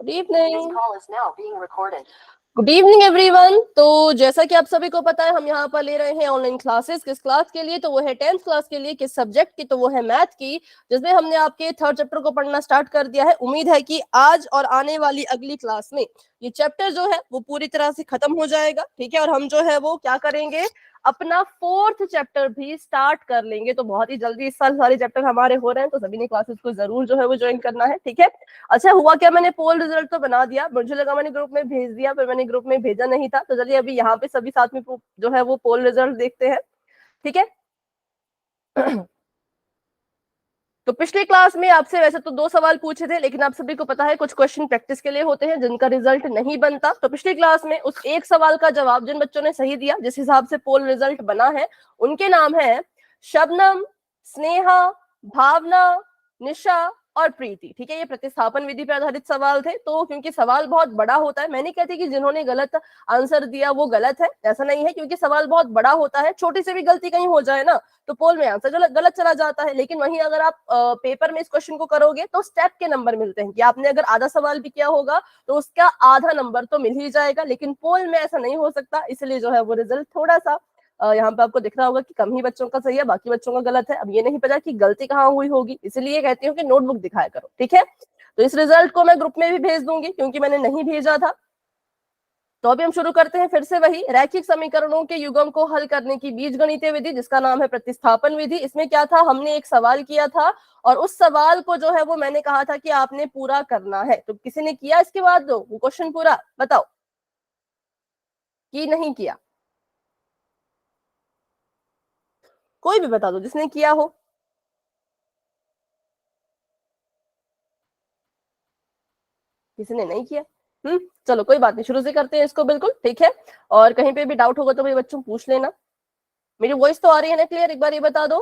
Good evening. Good evening everyone. तो जैसा कि आप सभी को पता है, हम यहाँ पर ले रहे हैं ऑनलाइन क्लासेस। किस क्लास के लिए? तो वो है 10th क्लास के लिए। किस सब्जेक्ट की? तो वो है मैथ की, जिसमें हमने आपके 3rd चैप्टर को पढ़ना स्टार्ट कर दिया है। उम्मीद है कि आज और आने वाली अगली क्लास में ये चैप्टर जो है वो पूरी तरह से खत्म हो जाएगा। ठीक है, और हम जो है वो क्या करेंगे, अपना 4th चैप्टर भी स्टार्ट कर लेंगे। तो बहुत ही जल्दी इस साल सारे चैप्टर हमारे हो रहे हैं, तो सभी ने क्लासेस को जरूर जो है वो ज्वाइन करना है। ठीक है, अच्छा हुआ क्या, मैंने पोल रिजल्ट तो बना दिया, मुझे लगा मैंने ग्रुप में भेज दिया, पर मैंने ग्रुप में भेजा नहीं था। तो चलिए अभी यहाँ पे सभी साथ में जो है वो पोल रिजल्ट देखते हैं। ठीक है तो पिछली क्लास में आपसे वैसे तो 2 सवाल पूछे थे, लेकिन आप सभी को पता है कुछ क्वेश्चन प्रैक्टिस के लिए होते हैं जिनका रिजल्ट नहीं बनता। तो पिछली क्लास में उस एक सवाल का जवाब जिन बच्चों ने सही दिया, जिस हिसाब से पोल रिजल्ट बना है, उनके नाम है शबनम, स्नेहा, भावना, निशा और प्रीति। ठीक है, ये प्रतिस्थापन विधि पर आधारित सवाल थे। तो क्योंकि सवाल बहुत बड़ा होता है, मैं नहीं कहती कि जिन्होंने गलत आंसर दिया वो गलत है, ऐसा नहीं है, क्योंकि सवाल बहुत बड़ा होता है, छोटी सी भी गलती कहीं हो जाए ना तो पोल में आंसर गलत चला जाता है। लेकिन वहीं अगर आप पेपर में इस क्वेश्चन को करोगे तो स्टेप के नंबर मिलते हैं, कि आपने अगर आधा सवाल भी किया होगा तो उसका आधा नंबर तो मिल ही जाएगा। लेकिन पोल में ऐसा नहीं हो सकता, इसलिए जो है वो रिजल्ट थोड़ा सा यहाँ पे आपको दिख रहा होगा कि कम ही बच्चों का सही है, बाकी बच्चों का गलत है। अब ये नहीं पता कि गलती कहाँ हुई होगी, इसलिए कहती हूँ कि नोटबुक दिखाया करो। ठीक है, तो इस रिजल्ट को मैं ग्रुप में भी भेज दूंगी, क्योंकि मैंने नहीं भेजा था। तो अभी हम शुरू करते हैं फिर से वही रैखिक समीकरणों के युग्म को हल करने की बीजगणितीय विधि, जिसका नाम है प्रतिस्थापन विधि। इसमें क्या था, हमने एक सवाल किया था और उस सवाल को जो है वो मैंने कहा था कि आपने पूरा करना है। तो किसी ने किया इसके बाद दो वो क्वेश्चन पूरा? बताओ, कि नहीं किया? कोई भी बता दो जिसने किया हो। किसी ने नहीं किया? चलो कोई बात नहीं, शुरू से करते हैं इसको। बिल्कुल ठीक है, और कहीं पे भी डाउट होगा तो भाई बच्चों पूछ लेना। मेरी वॉइस तो आ रही है ना क्लियर? एक बार ये बता दो।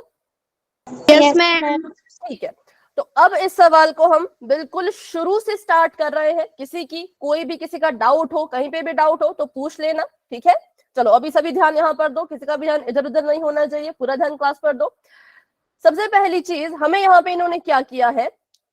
Yes ma'am. ठीक है, तो अब इस सवाल को हम बिल्कुल शुरू से स्टार्ट कर रहे हैं। कोई भी किसी का डाउट हो, कहीं पे भी डाउट हो तो पूछ लेना। ठीक है, चलो अभी सभी ध्यान यहाँ पर दो, किसी का भी ध्यान इधर उधर नहीं होना चाहिए, पूरा ध्यान क्लास पर दो। सबसे पहली चीज, हमें यहाँ पे इन्होंने क्या किया है,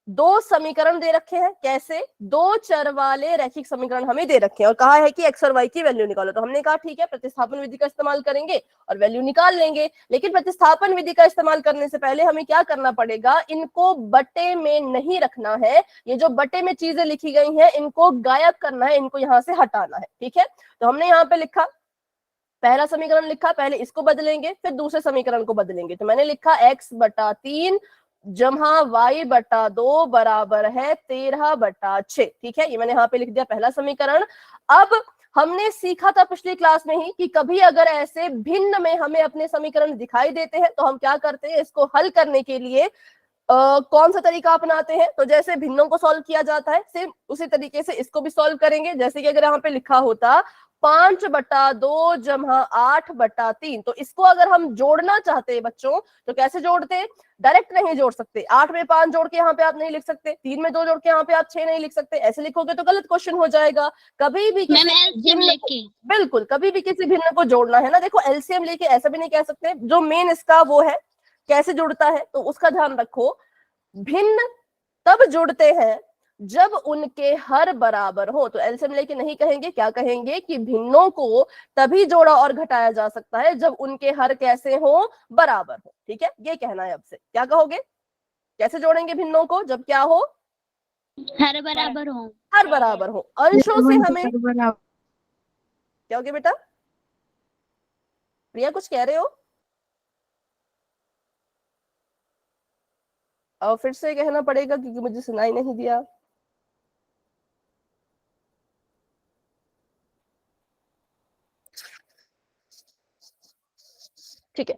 2 समीकरण दे रखे हैं। कैसे? 2 चर वाले रैखिक समीकरण हमें दे रखे हैं और कहा है कि एक्स और वाई की वैल्यू निकालो। तो हमने कहा ठीक है, प्रतिस्थापन विधि का इस्तेमाल करेंगे और वैल्यू निकाल लेंगे। लेकिन प्रतिस्थापन विधि का इस्तेमाल करने से पहले हमें क्या करना पड़ेगा, इनको बटे में नहीं रखना है। ये जो बटे में चीजें लिखी गई हैं इनको गायब करना है, इनको यहाँ से हटाना है। ठीक है, तो हमने यहाँ पे लिखा, पहला समीकरण लिखा, पहले इसको बदलेंगे फिर दूसरे समीकरण को बदलेंगे। तो मैंने लिखा x/3 जमा y/2 बराबर है 13/6। ठीक है, ये मैंने यहाँ पे लिख दिया पहला समीकरण। अब हमने सीखा था पिछली क्लास में ही कि कभी अगर ऐसे भिन्न में हमें अपने समीकरण दिखाई देते हैं तो हम क्या करते हैं, इसको हल करने के लिए कौन सा तरीका अपनाते हैं। तो जैसे भिन्नों को सॉल्व किया जाता है, सेम उसी तरीके से इसको भी सॉल्व करेंगे। जैसे कि अगर यहाँ पे लिखा होता 5/2 जमा 8/3, तो इसको अगर हम जोड़ना चाहते हैं बच्चों तो कैसे जोड़ते हैं? डायरेक्ट नहीं जोड़ सकते। 8 में 5 जोड़ के यहाँ पे आप नहीं लिख सकते, 3 में 2 जोड़ के यहाँ पे आप 6 नहीं लिख सकते। ऐसे लिखोगे तो गलत क्वेश्चन हो जाएगा। कभी भी बिल्कुल कभी भी किसी भिन्न को जोड़ना है ना, देखो एलसीएम लेके ऐसा भी नहीं कह सकते, जो मेन इसका वो है कैसे जुड़ता है तो उसका ध्यान रखो। भिन्न तब जुड़ते हैं जब उनके हर बराबर हो। तो एलसीएम लेके नहीं कहेंगे, क्या कहेंगे कि भिन्नों को तभी जोड़ा और घटाया जा सकता है जब उनके हर कैसे हो, बराबर हो। ठीक है, ये कहना है। अब से क्या कहोगे, कैसे जोड़ेंगे भिन्नों को? जब क्या हो, हर बराबर हो। हर बराबर हो। अंशों से हमें क्या हो गया बेटा? प्रिया कुछ कह रहे हो? और फिर से कहना पड़ेगा क्योंकि मुझे सुनाई नहीं दिया। ठीक है,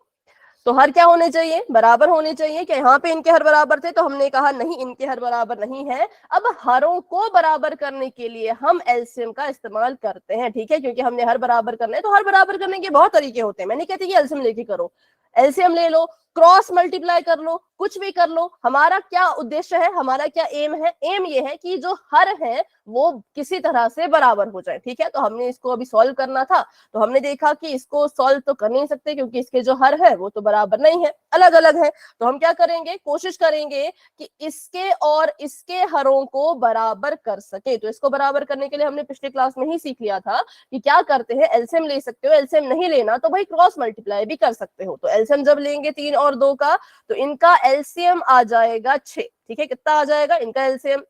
तो हर क्या होने चाहिए, बराबर होने चाहिए। क्या यहाँ पे इनके हर बराबर थे? तो हमने कहा नहीं, इनके हर बराबर नहीं है। अब हरों को बराबर करने के लिए हम एलसीएम का इस्तेमाल करते हैं। ठीक है, क्योंकि हमने हर बराबर करना है। तो हर बराबर करने के बहुत तरीके होते हैं, मैं नहीं कहती कि एलसीएम लेके करो। एलसीएम ले लो, क्रॉस मल्टीप्लाई कर लो, कुछ भी कर लो, हमारा क्या उद्देश्य है, हमारा क्या एम है, एम ये है कि जो हर है वो किसी तरह से बराबर हो जाए। ठीक है, तो हमने इसको अभी सॉल्व करना था, तो हमने देखा कि इसको सॉल्व तो कर नहीं सकते क्योंकि इसके जो हर है वो तो बराबर नहीं है, अलग अलग है। तो हम क्या करेंगे, कोशिश करेंगे कि इसके और इसके हरों को बराबर कर सके। तो इसको बराबर करने के लिए हमने पिछले क्लास में ही सीख लिया था कि क्या करते हैं, एलसीएम ले सकते हो, एलसीएम नहीं लेना तो भाई क्रॉस मल्टीप्लाई भी कर सकते हो। तो एलसीएम जब लेंगे 3 और 2 का, तो इनका एलसीएम आ जाएगा 6। ठीक है, कितना आ जाएगा इनका एलसीएम,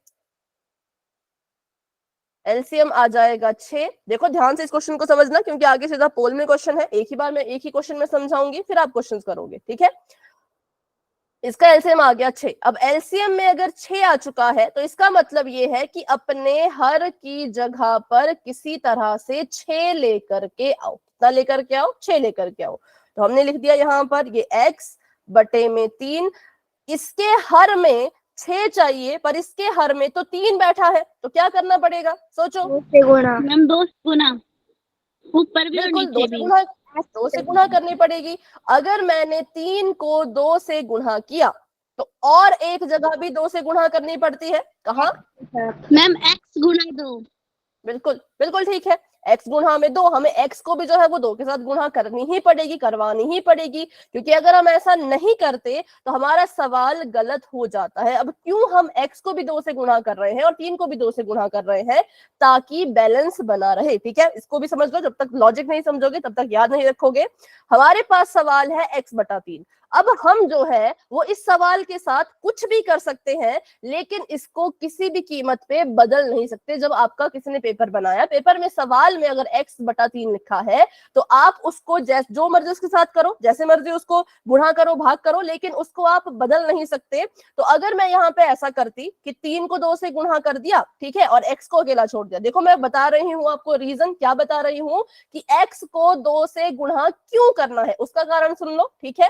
एलसीएम आ जाएगा 6। देखो ध्यान से इस क्वेश्चन को समझना क्योंकि आगे सीधा पोल में क्वेश्चन है, एक ही बार मैं एक ही क्वेश्चन में समझाऊंगी फिर आप क्वेश्चन करोगे। ठीक है, इसका एलसीएम आ गया 6। अब एलसीएम में अगर 6 आ चुका है तो इसका मतलब ये है कि अपने हर की जगह पर किसी तरह से 6 लेकर के आओ। कितना लेकर के आओ, 6 लेकर के आओ। तो हमने लिख दिया यहाँ पर ये x बटे में 3, इसके हर में 6 चाहिए पर इसके हर में तो 3 बैठा है, तो क्या करना पड़ेगा सोचो। 2 से गुणा मैम, 2 से गुणा, ऊपर भी और बिल्कुल नीचे भी। 2 से गुणा करनी पड़ेगी। अगर मैंने 3 को 2 से गुणा किया तो और एक जगह भी 2 से गुणा करनी पड़ती है, कहाँ मैम x गुणा 2। बिल्कुल बिल्कुल ठीक है, x गुणा में 2, हमें x को भी जो है वो 2 के साथ गुणा करनी ही पड़ेगी, करवानी ही पड़ेगी, क्योंकि अगर हम ऐसा नहीं करते तो हमारा सवाल गलत हो जाता है। अब क्यों हम x को भी 2 से गुणा कर रहे हैं और 3 को भी 2 से गुणा कर रहे हैं, ताकि बैलेंस बना रहे। ठीक है, इसको भी समझ लो, जब तक लॉजिक नहीं समझोगे तब तक याद नहीं रखोगे। हमारे पास सवाल है x बटा 3। अब हम जो है वो इस सवाल के साथ कुछ भी कर सकते हैं, लेकिन इसको किसी भी कीमत पे बदल नहीं सकते। जब आपका किसी ने पेपर बनाया, पेपर में सवाल में अगर x बटा 3 लिखा है तो आप उसको जो मर्जी उसके साथ करो, जैसे मर्जी उसको गुणा करो, भाग करो, लेकिन उसको आप बदल नहीं सकते। तो अगर मैं यहाँ पे ऐसा करती कि 3 को 2 से गुणा कर दिया, ठीक है, और x को अकेला छोड़ दिया, देखो मैं बता रही हूँ आपको रीजन, क्या बता रही हूँ कि x को 2 से गुणा क्यों करना है, उसका कारण सुन लो। ठीक है,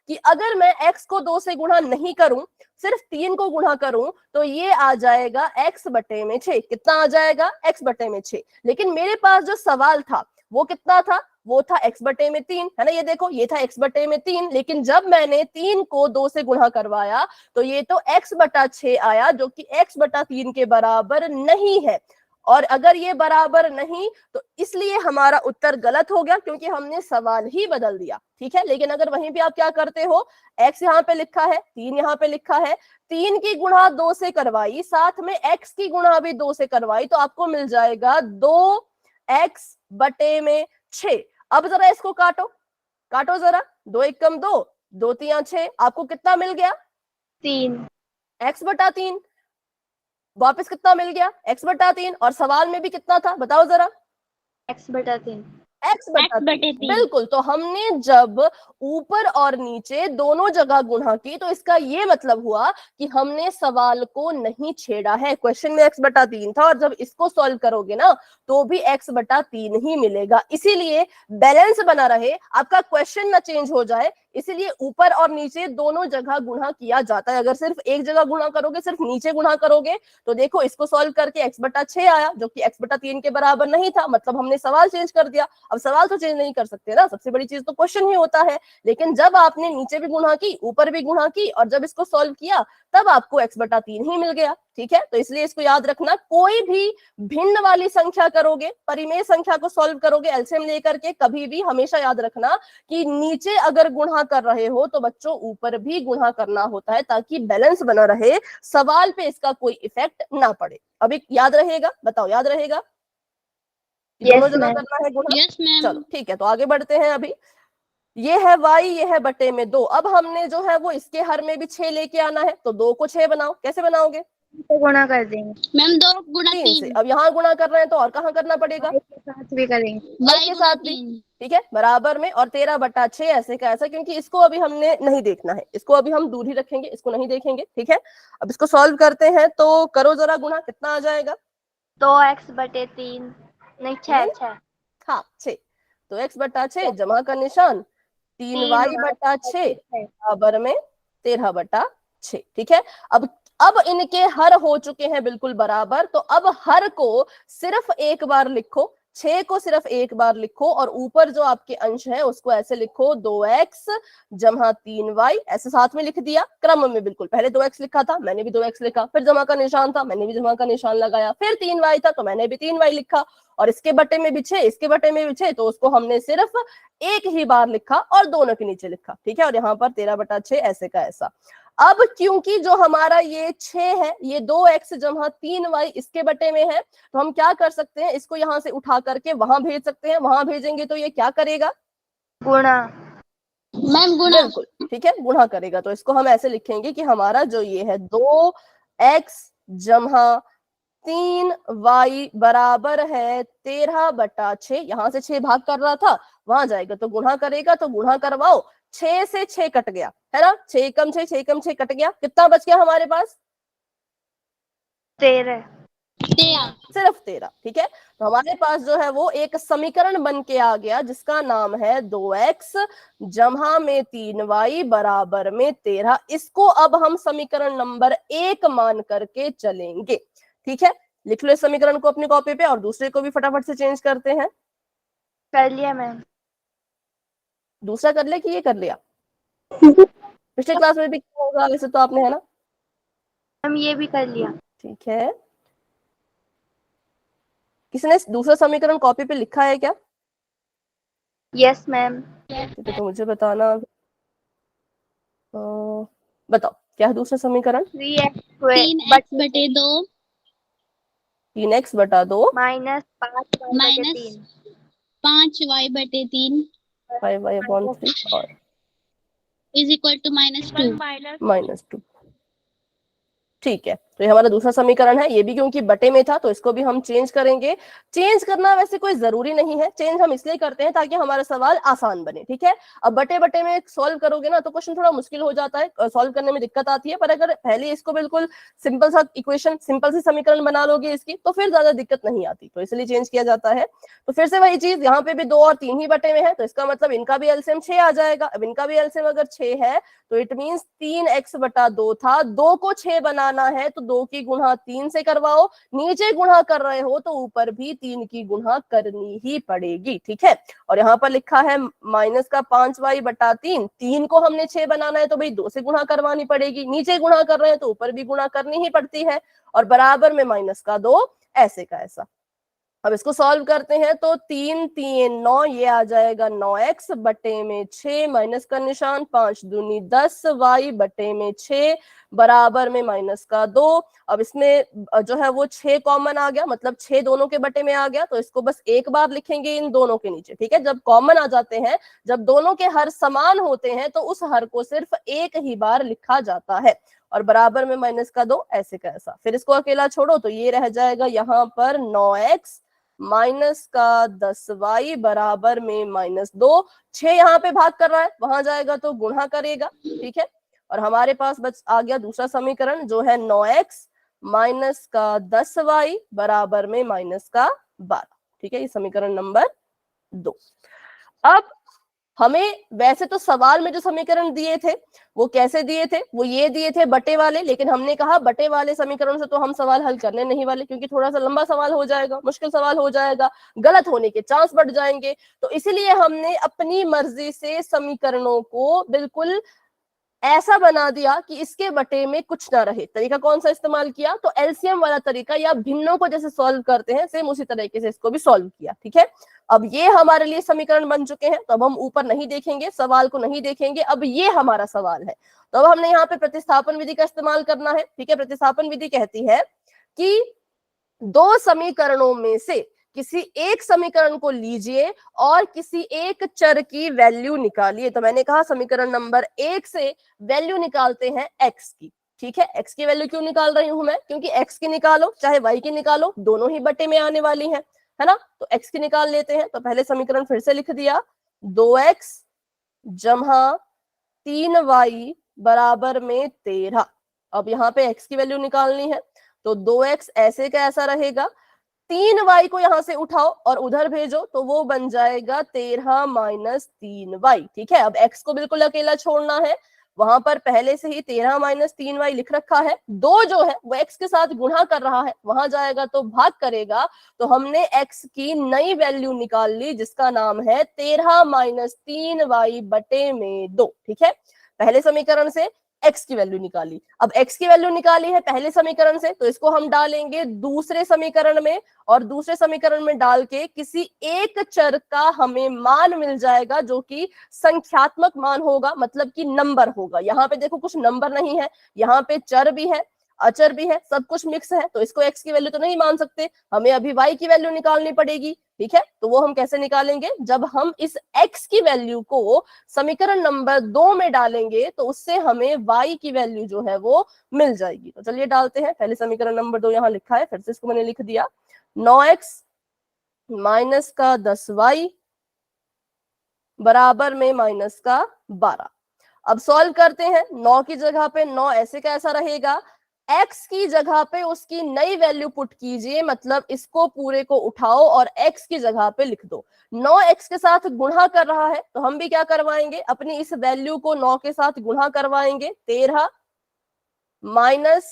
कि अगर मैं x को 2 से गुणा नहीं करूं, सिर्फ 3 को गुणा करूं, तो ये आ जाएगा x बटे में 6। कितना आ जाएगा, x बटे में 6। लेकिन मेरे पास जो सवाल था वो कितना था, वो था x बटे में 3, है ना। ये देखो ये था x बटे में 3, लेकिन जब मैंने 3 को 2 से गुणा करवाया तो ये तो x बटा 6 आया, जो कि x बटा 3 के बराबर नहीं है। और अगर ये बराबर नहीं तो इसलिए हमारा उत्तर गलत हो गया, क्योंकि हमने सवाल ही बदल दिया। ठीक है, लेकिन अगर वहीं पे आप क्या करते हो, x यहाँ पे लिखा है, 3 यहाँ पे लिखा है, 3 की गुणा 2 से करवाई, साथ में x की गुणा भी 2 से करवाई, तो आपको मिल जाएगा 2x बटे में 6। अब जरा इसको काटो, काटो जरा, 2 1 कम 2, 2 3 6, आपको कितना मिल गया, 3 x बटा 3। वापस कितना मिल गया, x बटा 3, और सवाल में भी कितना था बताओ जरा, x बटा 3। x बटा 3। बिल्कुल, तो हमने जब ऊपर और नीचे दोनों जगह गुणा की तो इसका ये मतलब हुआ कि हमने सवाल को नहीं छेड़ा है। क्वेश्चन में x बटा 3 था और जब इसको सॉल्व करोगे ना तो भी x बटा 3 ही मिलेगा। इसीलिए बैलेंस बना रहे, आपका क्वेश्चन ना चेंज हो जाए, इसीलिए ऊपर और नीचे दोनों जगह गुणा किया जाता है। अगर सिर्फ एक जगह गुणा करोगे, सिर्फ नीचे गुणा करोगे, तो देखो इसको सॉल्व करके x बटा 6 आया, जो कि x बटा 3 के बराबर नहीं था, मतलब हमने सवाल चेंज कर दिया। अब सवाल तो चेंज नहीं कर सकते ना, सबसे बड़ी चीज तो क्वेश्चन ही होता है। लेकिन जब आपने नीचे भी गुणा की, ऊपर भी गुणा की, और जब इसको सॉल्व किया तब आपको x बटा 3 ही मिल गया। ठीक है, तो इसलिए इसको याद रखना, कोई भी भिन्न वाली संख्या करोगे, परिमेय संख्या को सॉल्व करोगे एलसीएम लेकर के, कभी भी हमेशा याद रखना कि नीचे अगर गुणा कर रहे हो तो बच्चों ऊपर भी गुणा करना होता है, ताकि बैलेंस बना रहे, सवाल पे इसका कोई इफेक्ट ना पड़े। अभी याद रहेगा, बताओ याद रहेगा, दोनों जगह करना है गुणा। Yes ma'am. चलो ठीक है, तो आगे बढ़ते हैं। अभी ये है y, ये है बटे में 2। अब हमने जो है वो इसके हर में भी 6 लेके आना है, तो 2 को 6 बनाओ, कैसे बनाओगे, तो गुणा कर देंगे मैम, 2 गुणा 3 से। अब यहाँ गुणा कर रहे हैं तो और कहाँ करना पड़ेगा, y के साथ भी करेंगे, y के साथ भी। ठीक है, बराबर में, और 13 बटा 6 ऐसे का ऐसा, क्योंकि इसको अभी हमने नहीं देखना है, इसको अभी हम दूर ही रखेंगे, इसको नहीं देखेंगे। ठीक है, अब इसको सॉल्व करते हैं, तो करो जरा गुणा, कितना आ जाएगा, 2x बटे 3, नहीं 6 हाँ 6, तो x बटा 6 जमा का निशान, 3y बटा 6 बराबर में 13 बटा 6। ठीक है, अब इनके हर हो चुके हैं बिल्कुल बराबर, तो अब हर को सिर्फ एक बार लिखो, 6 को सिर्फ एक बार लिखो और ऊपर जो आपके अंश है उसको ऐसे लिखो 2x जमा 3y, ऐसे साथ में लिख दिया क्रम में बिल्कुल। पहले 2x लिखा था, मैंने भी 2x लिखा, फिर जमा का निशान था, मैंने भी जमा का निशान लगाया, फिर 3y था तो मैंने भी 3y लिखा, और इसके बटे में भी 6, इसके बटे में भी 6, तो उसको हमने सिर्फ एक ही बार लिखा और दोनों के नीचे लिखा, ठीक है। और यहाँ पर 13/6 ऐसे का ऐसा। अब क्योंकि जो हमारा ये 6 है ये 2x जमा 3y इसके बटे में है, तो हम क्या कर सकते हैं, इसको यहां से उठा करके वहां भेज सकते हैं। वहां भेजेंगे तो ये क्या करेगा, गुणा। मैम गुणा। बिल्कुल ठीक है, गुणा करेगा। तो इसको हम ऐसे लिखेंगे कि हमारा जो ये है 2x जमा 3y बराबर है 13/6। यहां से 6 भाग कर रहा था, वहां जाएगा तो गुणा करेगा, तो गुणा करवाओ, 6 से 6 कट गया है ना, 6 कम 6, 6 कम 6 कट गया, कितना बच गया हमारे पास, 13। सिर्फ 13, ठीक है। तो हमारे पास जो है वो एक समीकरण बन के आ गया जिसका नाम है 2x जमा में 3y बराबर में 13। इसको अब हम समीकरण नंबर 1 मान करके चलेंगे, ठीक है। लिख लो इस समीकरण को अपनी कॉपी पे और दूसरे को भी फटाफट से चेंज करते हैं। कर लिया मैम। दूसरा कर लिया कि ये कर लिया, पिछले क्लास में भी किया होगा वैसे तो आपने, है ना। हम ये भी कर लिया। ठीक है, किसी ने दूसरा समीकरण कॉपी पे लिखा है क्या? Yes ma'am. ठीक है, तो मुझे बताना। बताओ क्या है दूसरा समीकरण? 3x बटे 2 3x/2 माइनस 5y बटे 3 5y/3 और इज इक्वल टू -2। -2। ठीक है, तो ये हमारा दूसरा समीकरण है। ये भी क्योंकि बटे में था तो इसको भी हम चेंज करेंगे। चेंज करना वैसे कोई जरूरी नहीं है, चेंज हम इसलिए करते हैं ताकि हमारा सवाल आसान बने, ठीक है। अब बटे बटे में सॉल्व करोगे ना तो क्वेश्चन थोड़ा मुश्किल हो जाता है, सॉल्व करने में दिक्कत आती है, पर अगर पहले इसको बिल्कुल सिंपल सा इक्वेशन, सिंपल सी समीकरण बना लोगे इसकी तो फिर ज्यादा दिक्कत नहीं आती, तो इसलिए चेंज किया जाता है। तो फिर से वही चीज, यहाँ पे भी 2 और 3 ही बटे में है, तो इसका मतलब इनका भी एलसीएम 6 आ जाएगा। अब इनका भी एलसीएम अगर 6 है तो इट मींस 3x/2 था, 2 को 6 बनाना है तो 2 की गुणा 3 से करवाओ, नीचे गुणा कर रहे हो तो ऊपर भी 3 की गुणा करनी ही पड़ेगी, ठीक है। और यहाँ पर लिखा है माइनस का 5y/3, 3 को हमने 6 बनाना है तो भाई 2 से गुणा करवानी पड़ेगी, नीचे गुणा कर रहे हैं तो ऊपर भी गुणा करनी ही पड़ती है, और बराबर में -2 ऐसे का ऐसा। अब इसको सॉल्व करते हैं तो 3 3 9, ये आ जाएगा 9x बटे में 6 माइनस का निशान, 5 दूनी 10 y बटे में 6 बराबर में -2। अब इसमें जो है वो 6 कॉमन आ गया, मतलब 6 दोनों के बटे में आ गया, तो इसको बस एक बार लिखेंगे इन दोनों के नीचे, ठीक है। जब कॉमन आ जाते हैं, जब दोनों के हर समान होते हैं तो उस हर को सिर्फ एक ही बार लिखा जाता है, और बराबर में -2 ऐसे का ऐसा। फिर इसको अकेला छोड़ो तो ये रह जाएगा यहाँ पर 9x माइनस का 10y बराबर में -2। 6 यहाँ पे भाग कर रहा है, वहां जाएगा तो गुणा करेगा, ठीक है। और हमारे पास बच आ गया दूसरा समीकरण जो है 9x माइनस का 10y बराबर में -12, ठीक है। ये समीकरण नंबर 2। अब हमें वैसे तो सवाल में जो समीकरण दिए थे वो कैसे दिए थे, वो ये दिए थे बटे वाले, लेकिन हमने कहा बटे वाले समीकरण से तो हम सवाल हल करने नहीं वाले, क्योंकि थोड़ा सा लंबा सवाल हो जाएगा, मुश्किल सवाल हो जाएगा, गलत होने के चांस बढ़ जाएंगे। तो इसलिए हमने अपनी मर्जी से समीकरणों को बिल्कुल ऐसा बना दिया कि इसके बटे में कुछ ना रहे। तरीका कौन सा इस्तेमाल किया, तो एलसीएम वाला तरीका, या भिन्नों को जैसे सॉल्व करते हैं सेम उसी तरीके से इसको भी सॉल्व किया, ठीक है। अब ये हमारे लिए समीकरण बन चुके हैं, तो अब हम ऊपर नहीं देखेंगे, सवाल को नहीं देखेंगे, अब ये हमारा सवाल है। तो अब हमने यहाँ पे प्रतिस्थापन विधि का इस्तेमाल करना है, ठीक है। प्रतिस्थापन विधि कहती है कि 2 समीकरणों में से किसी एक समीकरण को लीजिए और किसी एक चर की वैल्यू निकालिए। तो मैंने कहा समीकरण नंबर 1 से वैल्यू निकालते हैं x की, ठीक है। x की वैल्यू क्यों निकाल रही हूं मैं, क्योंकि x की निकालो चाहे y की निकालो दोनों ही बटे में आने वाली है ना। तो x की निकाल लेते हैं। तो पहले समीकरण फिर से लिख दिया, 2x जमा 3y बराबर में 13। अब यहाँ पे x की वैल्यू निकालनी है, तो 2x ऐसे का ऐसा रहेगा, 3y को यहां से उठाओ और उधर भेजो तो वो बन जाएगा 13 - 3y, ठीक है। अब x को बिल्कुल अकेला छोड़ना है, वहां पर पहले से ही 13 माइनस 3y लिख रखा है, 2 जो है वो x के साथ गुणा कर रहा है, वहां जाएगा तो भाग करेगा, तो हमने x की नई वैल्यू निकाल ली जिसका नाम है 13 माइनस 3y बटे में 2। ठीक है, पहले समीकरण से x की वैल्यू निकाली। अब x की वैल्यू निकाली है पहले समीकरण से, तो इसको हम डालेंगे दूसरे समीकरण में, और दूसरे समीकरण में डाल के किसी एक चर का हमें मान मिल जाएगा जो कि संख्यात्मक मान होगा, मतलब कि नंबर होगा। यहाँ पे देखो कुछ नंबर नहीं है, यहाँ पे चर भी है अचर भी है, सब कुछ मिक्स है, तो इसको x की वैल्यू तो नहीं मान सकते, हमें अभी y की वैल्यू निकालनी पड़ेगी। ठीक है, तो वो हम कैसे निकालेंगे, जब हम इस x की वैल्यू को समीकरण नंबर 2 में डालेंगे तो उससे हमें y की वैल्यू जो है वो मिल जाएगी। तो चलिए डालते हैं, पहले समीकरण नंबर 2 यहाँ लिखा है, फिर से इसको मैंने लिख दिया, 9x माइनस का 10y बराबर में माइनस का 12। अब सॉल्व करते हैं, 9 की जगह पे 9 ऐसे कैसा रहेगा, x की जगह पे उसकी नई वैल्यू पुट कीजिए, मतलब इसको पूरे को उठाओ और x की जगह पे लिख दो। 9 x के साथ गुणा कर रहा है, तो हम भी क्या करवाएंगे, अपनी इस वैल्यू को 9 के साथ गुणा करवाएंगे, 13 माइनस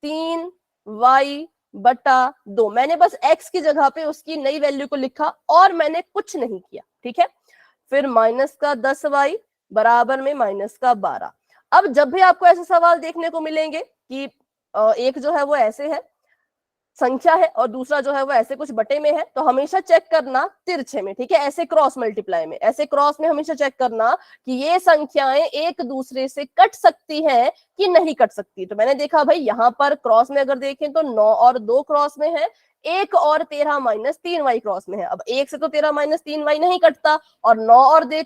3y बटा 2। मैंने बस x की जगह पे उसकी नई वैल्यू को लिखा और मैंने कुछ नहीं किया। ठीक है, फिर माइनस का 10y बराबर में माइनस का 12। अब जब भी आपको ऐसे सवाल देखने को मिलेंगे कि एक जो है वो ऐसे है संख्या है और दूसरा जो है वो ऐसे कुछ बटे में है, तो हमेशा चेक करना तिरछे में। ठीक है, ऐसे क्रॉस मल्टीप्लाई में, ऐसे क्रॉस में हमेशा चेक करना कि ये संख्याएं एक दूसरे से कट सकती हैं कि नहीं कट सकती। तो मैंने देखा भाई यहाँ पर क्रॉस में अगर देखें तो 9 और 2 क्रॉस में है, 1 और 13 माइनस 3y क्रॉस में है। अब 1 से तो 13 माइनस 3y नहीं कटता, और 9 और 2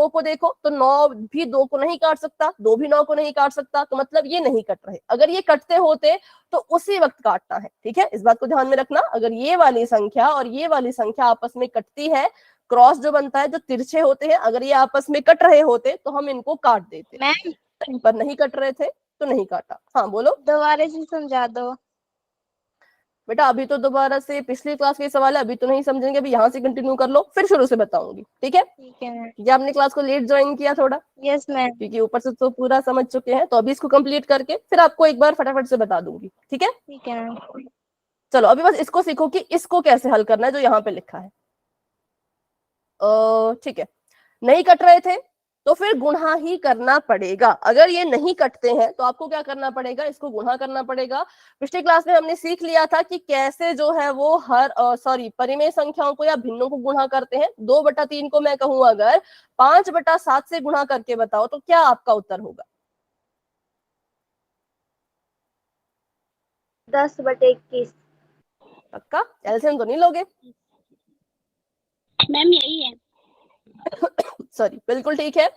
को देखो तो 9 भी 2 को नहीं काट सकता, 2 भी 9 को नहीं काट सकता, तो मतलब ये नहीं कट रहे। अगर ये कटते होते तो उसी वक्त काटना है। ठीक है, इस बात को ध्यान में रखना, अगर ये वाली संख्या और ये वाली संख्या आपस में कटती है, क्रॉस जो बनता है जो तिरछे होते हैं, अगर ये आपस में कट रहे होते तो हम इनको काट देते, मैम पर नहीं कट रहे थे तो नहीं काटा। हाँ बोलो दोबारा से समझा दो। बेटा, अभी तो दोबारा से पिछली क्लास के सवाल है, अभी तो नहीं समझेंगे, अभी यहाँ से कंटिन्यू कर लो, फिर शुरू से बताऊंगी। ठीक है, ठीक है मैम। ये आपने क्लास को लेट ज्वाइन किया थोड़ा, यस मैम। क्योंकि ऊपर से तो पूरा समझ चुके हैं, तो अभी इसको कंप्लीट करके फिर आपको एक बार फटाफट से बता दूंगी। ठीक है, ठीक है मैम। चलो अभी बस इसको सीखो कि इसको कैसे हल करना है जो यहाँ पे लिखा है। ठीक है, नहीं कट रहे थे तो फिर गुणा ही करना पड़ेगा। अगर ये नहीं कटते हैं तो आपको क्या करना पड़ेगा, इसको गुणा करना पड़ेगा। पिछली क्लास में हमने सीख लिया था कि कैसे जो है वो परिमेय संख्याओं को या भिन्नों को गुणा करते हैं। 2/3 को मैं कहूं अगर 5/7 से गुणा करके बताओ तो क्या आपका उत्तर होगा? 10/21। पक्का? एलसीएम तो नहीं लोगे? मैम यही है। सॉरी, बिल्कुल ठीक है।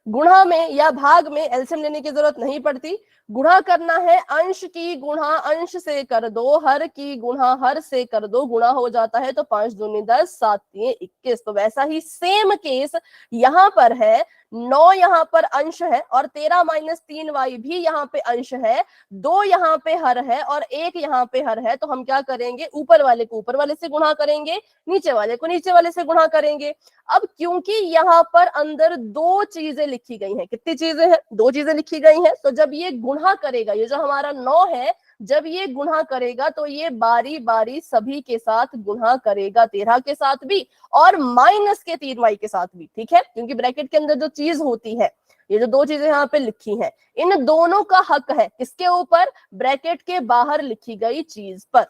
गुणा में या भाग में एलसीएम लेने की जरूरत नहीं पड़ती, गुणा करना है, अंश की गुणा अंश से कर दो, हर की गुणा हर से कर दो, गुणा हो जाता है तो 5 दूनी 10, 7 तिये 21। तो वैसा ही सेम केस यहाँ पर है, 9 यहाँ पर अंश है और 13 माइनस 3y भी यहाँ पे अंश है, 2 यहाँ पे हर है और 1 यहाँ पे हर है। तो हम क्या करेंगे, ऊपर वाले को ऊपर वाले से गुणा करेंगे, नीचे वाले को नीचे वाले से गुणा करेंगे। अब क्योंकि यहाँ पर अंदर 2 चीजें लिखी गई हैं, कितनी चीजें हैं, 2 चीजें लिखी गई हैं, तो जब ये गुणा करेगा, ये जो हमारा 9 है, जब ये गुणा करेगा तो ये बारी बारी सभी के साथ गुणा करेगा, 13 के साथ भी और माइनस के 3y के साथ भी। ठीक है, क्योंकि ब्रैकेट के अंदर जो चीज होती है, ये जो 2 चीजें यहाँ पे लिखी हैं, इन दोनों का हक है किसके ऊपर, ब्रैकेट के बाहर लिखी गई चीज पर।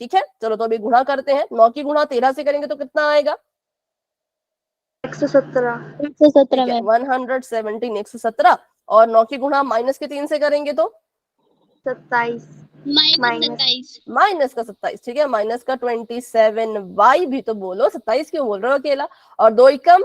ठीक है, चलो तो अभी गुणा करते हैं। 9 की गुणा 13 से करेंगे तो कितना आएगा? 117। 117 मैम। 117, 117। और 9 की गुणा माइनस के 3 से करेंगे तो 27 -27। माइनस का 27। ठीक है, माइनस का 27y भी तो बोलो, 27 क्यों बोल रहे हो अकेला? और 2 एकम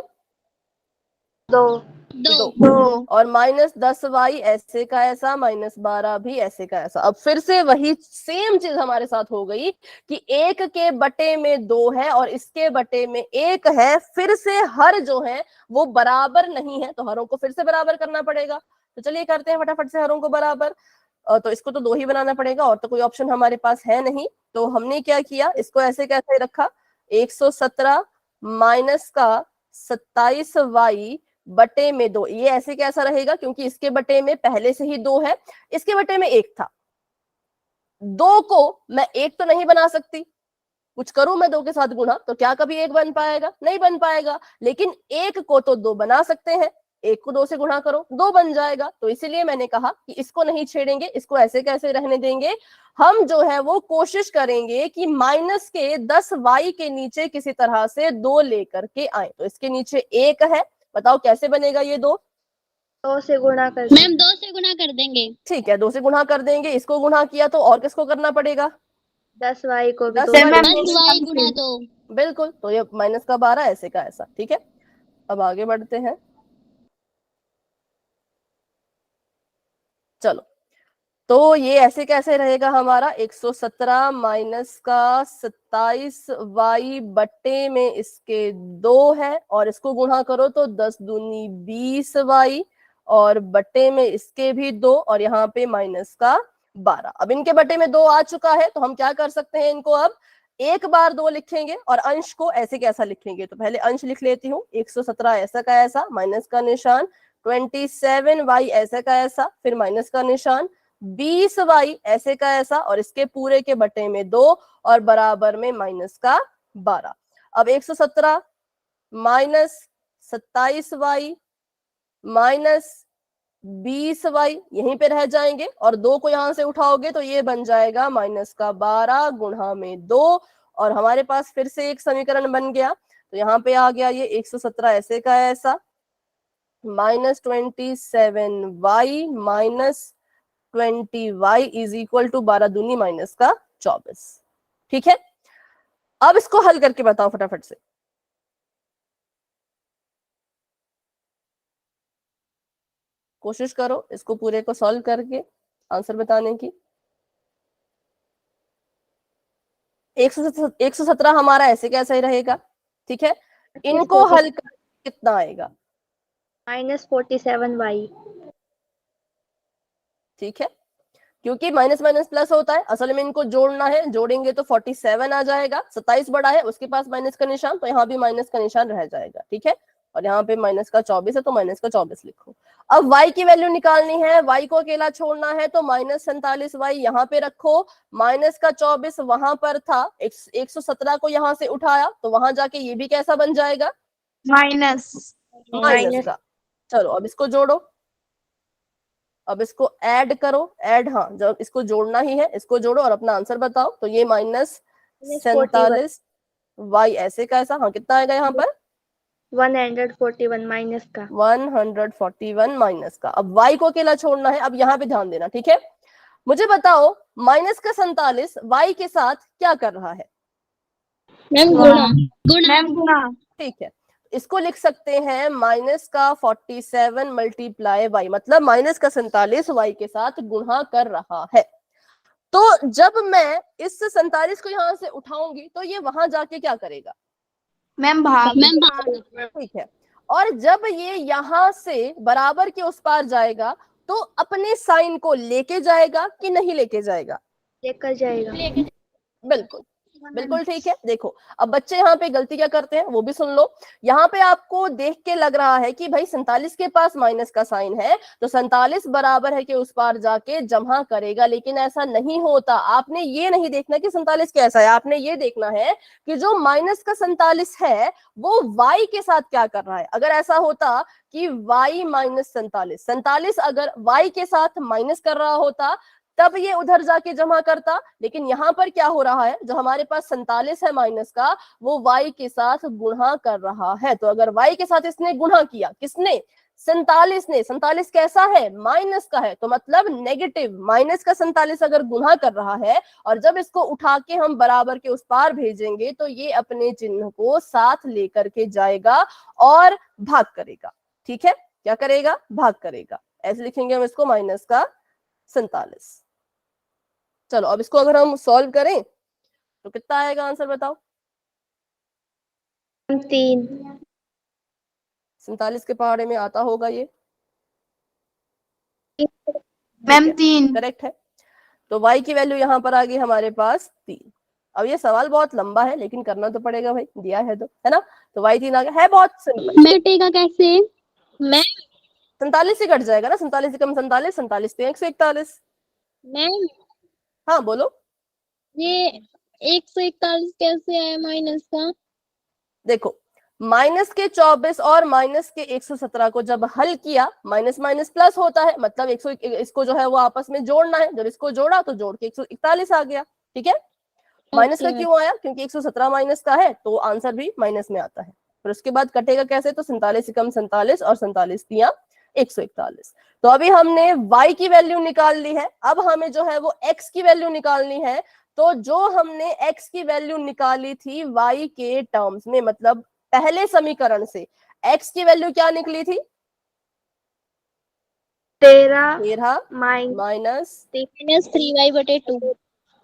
2 2 और माइनस 10y ऐसे का ऐसा, माइनस 12 भी ऐसे का ऐसा। अब फिर से वही सेम चीज हमारे साथ हो गई कि 1 के बटे में 2 है और इसके बटे में 1 है, फिर से हर जो है वो बराबर नहीं है, तो हरों को फिर से बराबर करना पड़ेगा। तो चलिए करते हैं फटाफट से हरों को बराबर। तो इसको तो 2 ही बनाना पड़ेगा, और तो कोई ऑप्शन हमारे पास है नहीं। तो हमने क्या किया, इसको ऐसे कैसे रखा, 117 माइनस का 27y बटे में 2। ये ऐसे कैसा रहेगा, क्योंकि इसके बटे में पहले से ही 2 है, इसके बटे में 1 था। 2 को मैं 1 तो नहीं बना सकती, कुछ करूं मैं 2 के साथ गुणा तो क्या कभी 1 बन पाएगा, नहीं बन पाएगा। लेकिन 1 को तो 2 बना सकते हैं, 1 को 2 से गुणा करो 2 बन जाएगा। तो इसीलिए मैंने कहा कि इसको नहीं छेड़ेंगे, इसको ऐसे कैसे रहने देंगे। हम जो है वो कोशिश करेंगे कि माइनस के 10y के नीचे किसी तरह से 2 लेकर के आए। तो इसके नीचे 1 है, बताओ कैसे बनेगा ये 2। 2 से गुणा कर मैम 2 से गुना कर देंगे। ठीक है, 2 से गुणा कर देंगे। इसको गुणा किया तो और किसको करना पड़ेगा, 10y को भी 10 2 y से 10y गुना 2। बिल्कुल। तो ये माइनस का 12 ऐसे का ऐसा। ठीक है, अब आगे बढ़ते हैं। चलो, तो ये ऐसे कैसे रहेगा हमारा 117 माइनस का 27y बट्टे में इसके 2 है, और इसको गुणा करो तो 10 दूनी 20y, और बट्टे में इसके भी 2, और यहाँ पे माइनस का 12। अब इनके बट्टे में 2 आ चुका है, तो हम क्या कर सकते हैं, इनको अब एक बार 2 लिखेंगे और अंश को ऐसे कैसा लिखेंगे। तो पहले अंश लिख लेती हूँ, 117 ऐसा का ऐसा, माइनस का निशान, 27y ऐसे का ऐसा, फिर माइनस का निशान, 20y ऐसे का ऐसा, और इसके पूरे के बटे में 2, और बराबर में माइनस का 12। अब 117 माइनस 27y माइनस 20y यहीं पे रह जाएंगे, और 2 को यहां से उठाओगे तो ये बन जाएगा माइनस का 12 गुणा में 2, और हमारे पास फिर से एक समीकरण बन गया। तो यहाँ पे आ गया ये 117 ऐसे का ऐसा, minus 27y minus 20y is equal to 12 दूनी माइनस का 24। ठीक है, अब इसको हल करके बताओ फटाफट से। कोशिश करो इसको पूरे को सॉल्व करके आंसर बताने की। 117 हमारा ऐसे कैसे ही रहेगा। ठीक है, इनको हल कर कितना आएगा, -47y। ठीक है, क्योंकि माइनस माइनस प्लस होता है, असल में इनको जोड़ना है, जोड़ेंगे तो 47 आ जाएगा। 27 बड़ा है, उसके पास माइनस का निशान, तो यहाँ भी माइनस का निशान रह जाएगा। ठीक है, और यहाँ पे माइनस का 24 है, तो माइनस का 24 लिखो। अब y की वैल्यू निकालनी है, y को अकेला छोड़ना है, तो -47y यहाँ पे रखो, माइनस का 24 वहां पर था, 117 को यहाँ से उठाया तो वहां जाके ये भी कैसा बन जाएगा, माइनस माइनस का। चलो अब इसको जोड़ो, अब इसको ऐड करो, ऐड, हाँ जब इसको जोड़ना ही है, इसको जोड़ो और अपना आंसर बताओ। तो ये -47 y ऐसे का ऐसा, हाँ कितना आएगा यहाँ पर 141 माइनस का 141 माइनस का। अब y को अकेला छोड़ना है, अब यहाँ पे ध्यान देना। ठीक है, मुझे बताओ माइनस का 47 y के साथ क्या कर रहा है, मैम गुणा गुणा मैम गुणा। ठीक है, इसको लिख सकते हैं माइनस का 47 मल्टीप्लाई y, मतलब माइनस का 47 y के साथ गुणा कर रहा है। तो जब मैं इस 47 को यहां से उठाऊंगी तो ये वहां जाके क्या करेगा, मैम भाग। मैम भाग। ठीक है, और जब ये यहां से बराबर के उस पार जाएगा तो अपने साइन को लेके जाएगा कि नहीं लेके जाएगा, लेकर जाएगा। बिल्कुल बिल्कुल ठीक है। देखो अब बच्चे यहाँ पे गलती क्या करते हैं वो भी सुन लो। यहाँ पे आपको देख के लग रहा है कि भाई 47 के पास माइनस का साइन है तो 47 बराबर है कि उस पार जाके जमा करेगा, लेकिन ऐसा नहीं होता। आपने ये नहीं देखना कि 47 कैसा है, आपने ये देखना है कि जो माइनस का 47 है वो y के साथ क्या कर रहा है। अगर ऐसा होता कि y माइनस 47 अगर y के साथ माइनस कर रहा होता तब ये उधर जाके जमा करता, लेकिन यहाँ पर क्या हो रहा है, जो हमारे पास 47 है माइनस का वो y के साथ गुणा कर रहा है। तो अगर y के साथ इसने गुणा किया, किसने, 47 ने, 47 कैसा है, माइनस का है, तो मतलब नेगेटिव, माइनस का 47 अगर गुणा कर रहा है और जब इसको उठा के हम बराबर के उस पार भेजेंगे तो ये अपने चिन्ह को साथ लेकर के जाएगा और भाग करेगा। ठीक है, क्या करेगा, भाग करेगा। ऐसे लिखेंगे हम इसको माइनस का 47। चलो अब इसको अगर हम सॉल्व करें तो कितना आएगा आंसर बताओ, 3 47 के पहाड़े में आता होगा ये, मैम 3। करेक्ट है। तो y की वैल्यू यहाँ पर आ गई हमारे पास 3। अब ये सवाल बहुत लंबा है लेकिन करना तो पड़ेगा भाई, दिया है तो, है ना। तो y 3 आ गया, है बहुत सिंपल। बेटे का कैसे, मैम 47 ही कट जाएगा ना, 47 से कम 47, 47 तो 141। मैम हाँ बोलो। ये 141 कैसे आया माइनस का? देखो, माइनस के 24 और माइनस के 117 को जब हल किया, माइनस माइनस प्लस होता है, मतलब 100 इसको जो है वो आपस में जोड़ना है, जब इसको जोड़ा तो जोड़ के 141 आ गया। ठीक है, माइनस का ओके क्यों आया, क्योंकि 117 माइनस का है तो आंसर भी माइनस में आता है। फिर उसके बाद कटेगा कैसे, तो 47 से कम 47 और 47 तिया 141। तो अभी हमने y की वैल्यू निकाल ली है, अब हमें जो है वो x की वैल्यू निकालनी है। तो जो हमने x की वैल्यू निकाली थी y के टर्म्स में, मतलब पहले समीकरण से, x की वैल्यू क्या निकली थी, 13 माइनस -3y/2।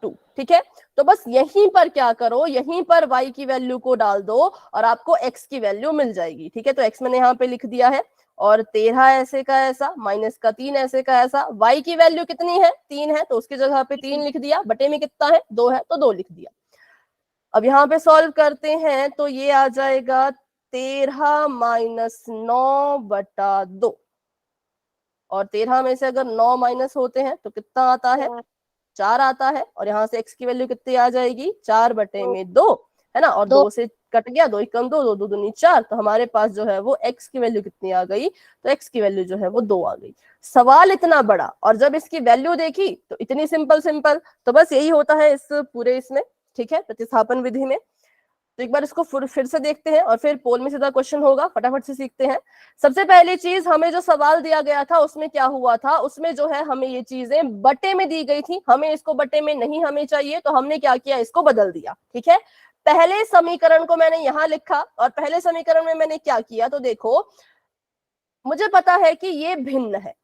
2। ठीक है, तो बस यहीं पर क्या करो, यहीं पर y की वैल्यू को डाल दो और आपको x की वैल्यू मिल जाएगी। ठीक है, तो x मैंने यहाँ पे लिख दिया है, और 13 ऐसे का ऐसा, माइनस का 3 ऐसे का ऐसा। y की वैल्यू कितनी है, 3 है, तो उसकी जगह पे 3 लिख दिया, बटे में कितना है, 2 है, तो 2 लिख दिया। अब यहाँ पे सॉल्व करते हैं तो ये आ जाएगा 13 माइनस 9/2, और 13 में से अगर 9 माइनस होते हैं तो कितना आता है, 4 आता है, और यहाँ से x की वैल्यू कितनी आ जाएगी, 4/2 है ना, और 2 से कट गया, 2 1 2, 2 2 दूनी 4, तो हमारे पास जो है वो x की वैल्यू कितनी आ गई, तो x की वैल्यू जो है वो 2 आ गई। सवाल इतना बड़ा और जब इसकी वैल्यू देखी तो इतनी सिंपल सिंपल, तो बस यही होता है इस पूरे इसमें। ठीक है, प्रतिस्थापन विधि में। तो एक बार इसको फिर से देखते हैं और फिर पोल में सीधा क्वेश्चन होगा, फटाफट से सीखते हैं। सबसे पहली चीज, हमें जो सवाल दिया गया था उसमें क्या हुआ था, उसमें जो है हमें ये चीजें बटे में दी गई थी, हमें इसको बटे में नहीं हमें चाहिए, तो हमने क्या किया, इसको बदल दिया। ठीक है, पहले समीकरण को मैंने यहां लिखा और पहले समीकरण में मैंने क्या किया, तो देखो मुझे पता है कि ये भिन्न है,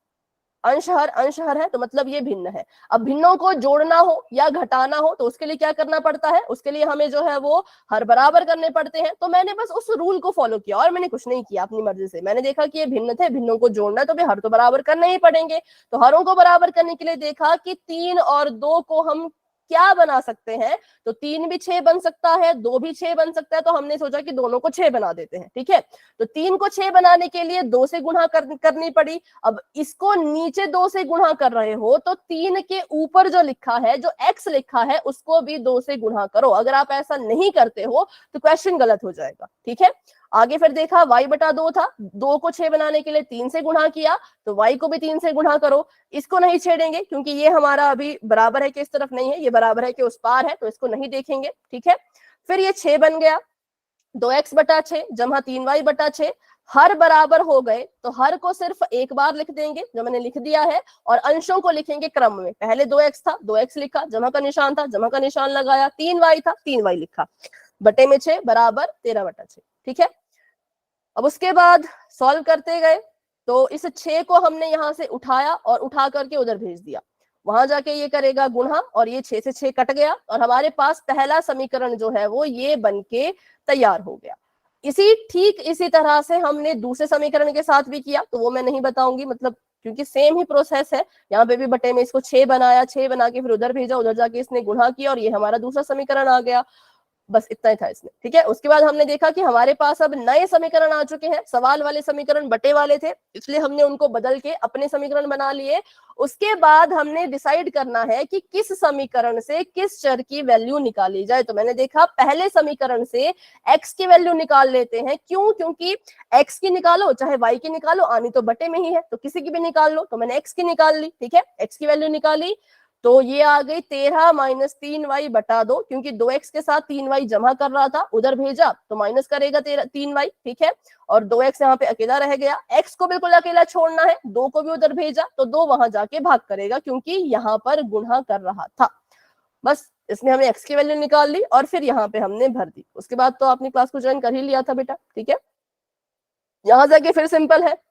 अंश हर है, तो मतलब ये भिन्न है। अब भिन्नों को जोड़ना हो या घटाना हो तो उसके लिए क्या करना पड़ता है, उसके लिए हमें जो है वो हर बराबर करने पड़ते हैं। तो मैंने बस उस रूल को फॉलो किया और मैंने कुछ नहीं किया अपनी मर्जी से। मैंने देखा कि ये भिन्न थे, भिन्नों को जोड़ना है तो हर तो बराबर करने ही पड़ेंगे। तो हरों को बराबर करने के लिए देखा कि 3 और 2 को हम क्या बना सकते हैं, तो 3 भी 6 बन सकता है, 2 भी 6 बन सकता है, तो हमने सोचा कि दोनों को 6 बना देते हैं। ठीक है, तो 3 को 6 बनाने के लिए 2 से गुणा करनी पड़ी। अब इसको नीचे 2 से गुणा कर रहे हो तो 3 के ऊपर जो लिखा है, जो x लिखा है, उसको भी 2 से गुणा करो। अगर आप ऐसा नहीं करते हो तो क्वेश्चन गलत हो जाएगा। ठीक है, आगे फिर देखा y/2 था, 2 को 6 बनाने के लिए 3 से गुणा किया, तो y को भी 3 से गुणा करो। इसको नहीं छेड़ेंगे क्योंकि ये हमारा अभी बराबर है कि इस तरफ नहीं है, ये बराबर है कि उस पार है, तो इसको नहीं देखेंगे। ठीक है, फिर ये 6 बन गया, 2x/6 जमा 3y/6, हर बराबर हो गए तो हर को सिर्फ एक बार लिख देंगे, जो मैंने लिख दिया है, और अंशों को लिखेंगे क्रम में। पहले 2x था, 2x लिखा, जमा का निशान था, जमा का निशान लगाया, 3y था, 3y लिखा, बटे में 6 बराबर 13/6। ठीक है, अब उसके बाद सॉल्व करते गए तो इस 6 को हमने यहां से उठाया और उठा करके उधर भेज दिया, वहां जाके ये करेगा गुणा, और ये 6 से 6 कट गया, और हमारे पास पहला समीकरण जो है वो ये बनके तैयार हो गया। ठीक इसी तरह से हमने दूसरे समीकरण के साथ भी किया, तो वो मैं नहीं बताऊंगी, मतलब क्योंकि सेम ही प्रोसेस है। यहाँ पे भी बटे में इसको 6 बनाया, 6 बना के फिर उधर भेजा, उधर जाके इसने गुणा किया, और ये हमारा दूसरा समीकरण आ गया। बस इतना ही था इसमें। ठीक है, उसके बाद हमने देखा कि हमारे पास अब नए समीकरण आ चुके हैं, सवाल वाले समीकरण बटे वाले थे, इसलिए हमने उनको बदल के अपने समीकरण बना लिए। उसके बाद हमने डिसाइड करना है कि किस समीकरण से किस चर की वैल्यू निकाली जाए। तो मैंने देखा पहले समीकरण से x की वैल्यू निकाल लेते हैं। क्यों, क्योंकि x की निकालो चाहे y की निकालो, आनी तो बटे में ही है, तो किसी की भी निकाल लो। तो मैंने x की निकाल ली। ठीक है, x की वैल्यू निकाली तो ये आ गई 13 माइनस 3y/2, क्योंकि 2x के साथ 3y जमा कर रहा था, उधर भेजा तो माइनस करेगा 3y। ठीक है, और 2x यहाँ पे अकेला रह गया, x को बिल्कुल अकेला छोड़ना है, 2 को भी उधर भेजा तो 2 वहां जाके भाग करेगा, क्योंकि यहाँ पर गुणा कर रहा था। बस इसमें हमने x की वैल्यू निकाल ली और फिर यहाँ पे हमने भर दी। उसके बाद तो आपने क्लास को ज्वाइन कर ही लिया था बेटा। ठीक है, यहाँ जाके फिर सिंपल है,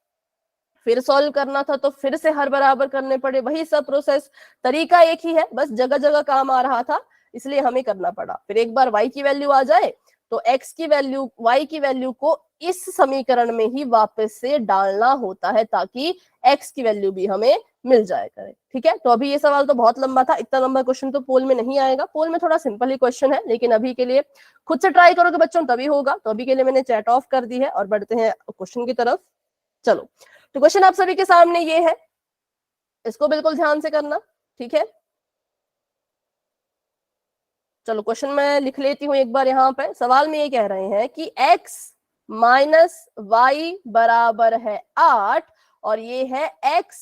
फिर सॉल्व करना था तो फिर से हर बराबर करने पड़े, वही सब प्रोसेस, तरीका एक ही है, बस जगह जगह काम आ रहा था इसलिए हमें करना पड़ा। फिर एक बार y की वैल्यू आ जाए तो x की वैल्यू, y की वैल्यू को इस समीकरण में ही वापस से डालना होता है, ताकि x की वैल्यू भी हमें मिल जाए करे। ठीक है, तो अभी ये सवाल तो बहुत लंबा था, इतना लंबा क्वेश्चन तो पोल में नहीं आएगा, पोल में थोड़ा सिंपल ही क्वेश्चन है, लेकिन अभी के लिए खुद से ट्राई करोगे बच्चों तभी होगा। तो अभी के लिए मैंने चैट ऑफ कर दी है और बढ़ते हैं क्वेश्चन की तरफ। चलो, तो क्वेश्चन आप सभी के सामने ये है, इसको बिल्कुल ध्यान से करना, ठीक है। चलो क्वेश्चन मैं लिख लेती हूं एक बार। यहाँ पे सवाल में ये कह रहे हैं कि x माइनस वाई बराबर है 8 और ये है x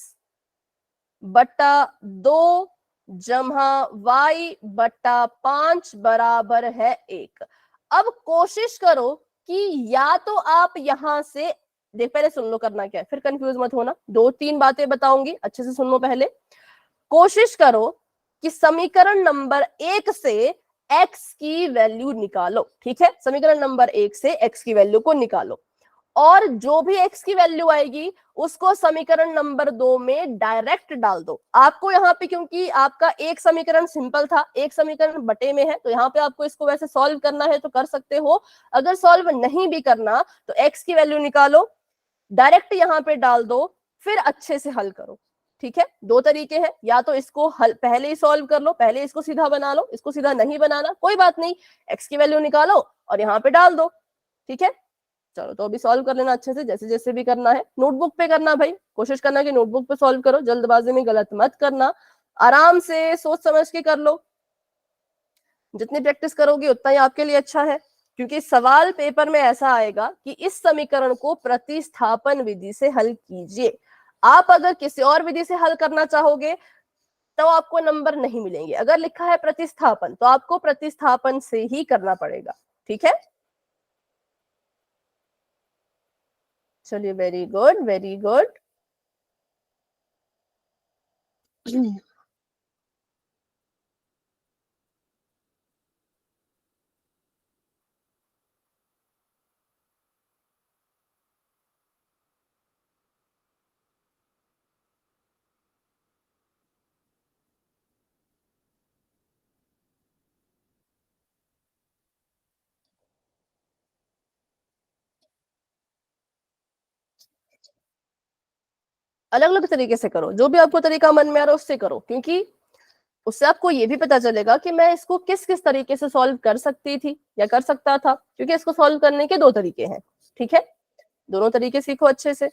बट्टा 2 जमा y बट्टा 5 बराबर है 1। अब कोशिश करो कि या तो आप यहां से देख, पहले सुन लो करना क्या है, फिर कंफ्यूज मत होना, 2-3 बातें बताऊंगी, अच्छे से सुन लो। पहले कोशिश करो कि समीकरण नंबर 1 से x की वैल्यू निकालो, ठीक है। समीकरण नंबर 1 से x की वैल्यू को निकालो और जो भी x की वैल्यू आएगी उसको समीकरण नंबर 2 में डायरेक्ट डाल दो। आपको यहाँ पे, क्योंकि आपका एक समीकरण सिंपल था, एक समीकरण बटे में है, तो यहाँ पे आपको इसको वैसे सॉल्व करना है तो कर सकते हो। अगर सॉल्व नहीं भी करना तो x की वैल्यू निकालो, डायरेक्ट यहाँ पे डाल दो, फिर अच्छे से हल करो, ठीक है। 2 तरीके हैं, या तो इसको हल पहले ही सॉल्व कर लो, पहले इसको सीधा बना लो, इसको सीधा नहीं बनाना कोई बात नहीं, x की वैल्यू निकालो और यहाँ पे डाल दो, ठीक है। चलो तो अभी सॉल्व कर लेना अच्छे से, जैसे जैसे भी करना है। नोटबुक पे करना भाई, कोशिश करना कि नोटबुक पे सॉल्व करो, जल्दबाजी में गलत मत करना, आराम से सोच समझ के कर लो। जितनी प्रैक्टिस करोगे उतना ही आपके लिए अच्छा है, क्योंकि सवाल पेपर में ऐसा आएगा कि इस समीकरण को प्रतिस्थापन विधि से हल कीजिए। आप अगर किसी और विधि से हल करना चाहोगे तो आपको नंबर नहीं मिलेंगे। अगर लिखा है प्रतिस्थापन तो आपको प्रतिस्थापन से ही करना पड़ेगा, ठीक है। चलिए, वेरी गुड वेरी गुड। अलग अलग तरीके से करो, जो भी आपको तरीका मन में आ रहा है उससे करो, क्योंकि उससे आपको ये भी पता चलेगा कि मैं इसको किस किस तरीके से सॉल्व कर सकती थी या कर सकता था, क्योंकि इसको सॉल्व करने के 2 तरीके हैं, ठीक है। दोनों तरीके सीखो अच्छे से।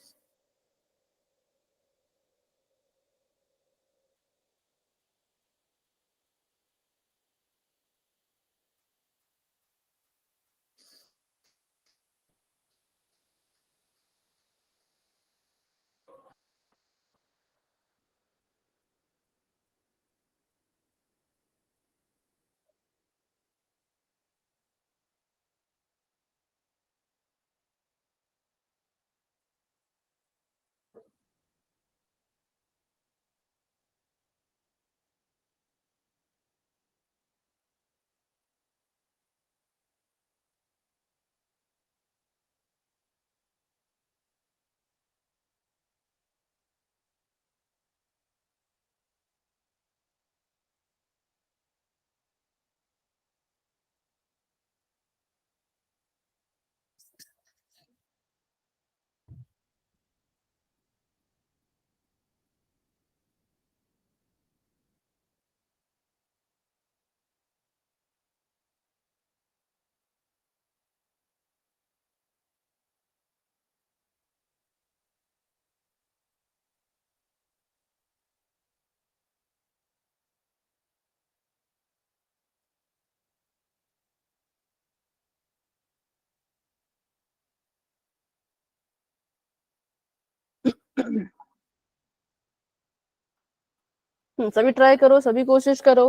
सभी ट्राई करो, सभी कोशिश करो।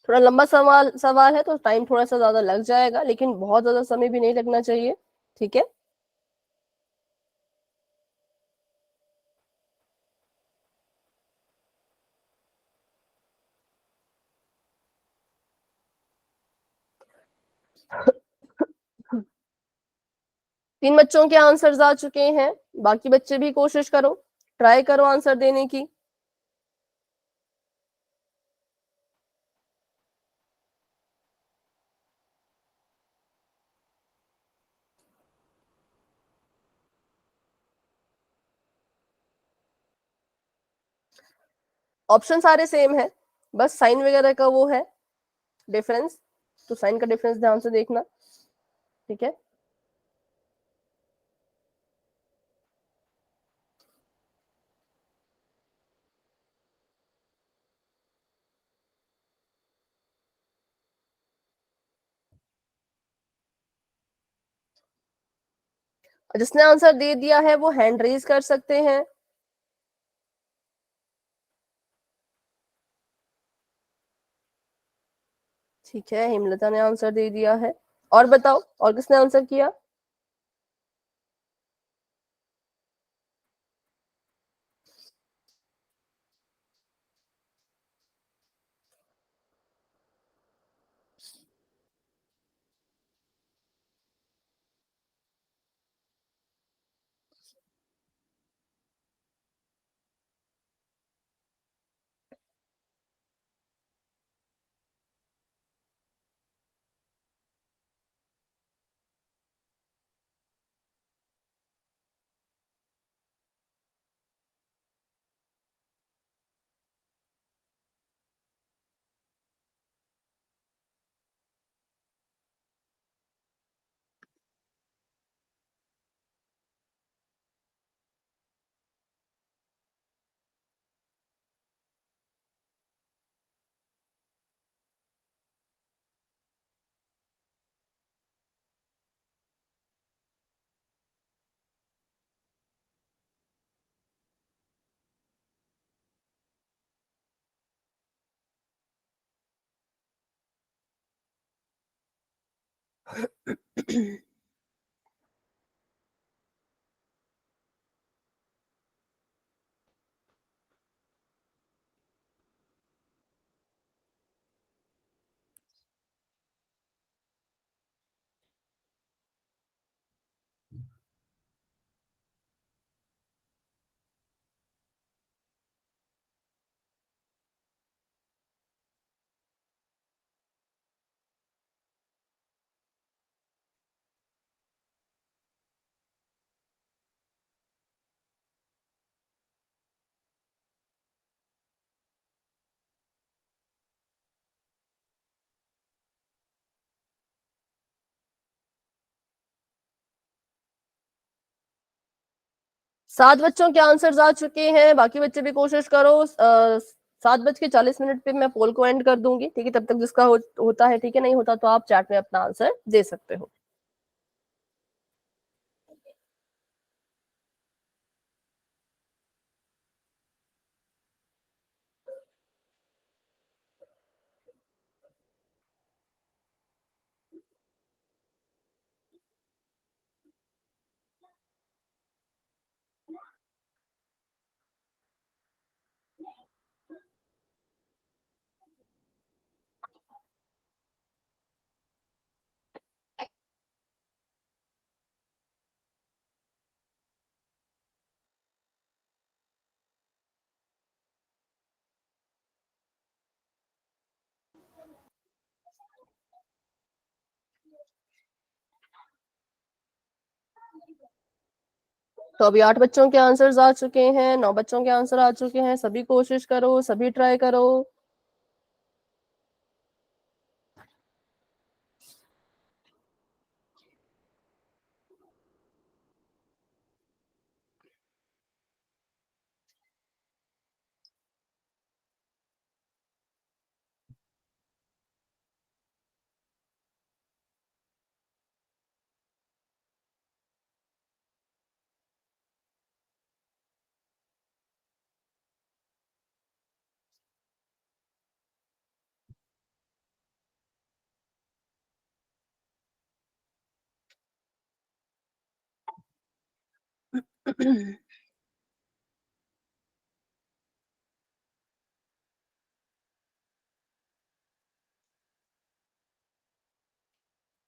थोड़ा लंबा सवाल सवाल है तो टाइम थोड़ा सा ज्यादा लग जाएगा, लेकिन बहुत ज्यादा समय भी नहीं लगना चाहिए, ठीक है। तीन बच्चों के आंसर्स आ चुके हैं, बाकी बच्चे भी कोशिश करो, ट्राई करो आंसर देने की। ऑप्शन सारे सेम है, बस साइन वगैरह का वो है डिफरेंस, तो साइन का डिफरेंस ध्यान से देखना, ठीक है। जिसने आंसर दे दिया है वो हैंड रेज कर सकते हैं। ठीक है, हेमलता ने आंसर दे दिया है। और बताओ, और किसने आंसर किया? सात बच्चों के आंसर्स आ चुके हैं, बाकी बच्चे भी कोशिश करो। 7:40 पे मैं पोल को एंड कर दूंगी, ठीक है। तब तक जिसका होता है ठीक है, नहीं होता तो आप चैट में अपना आंसर दे सकते हो। तो अभी 8 बच्चों के आंसर्स आ चुके हैं, 9 बच्चों के आंसर आ चुके हैं। सभी कोशिश करो, सभी ट्राई करो।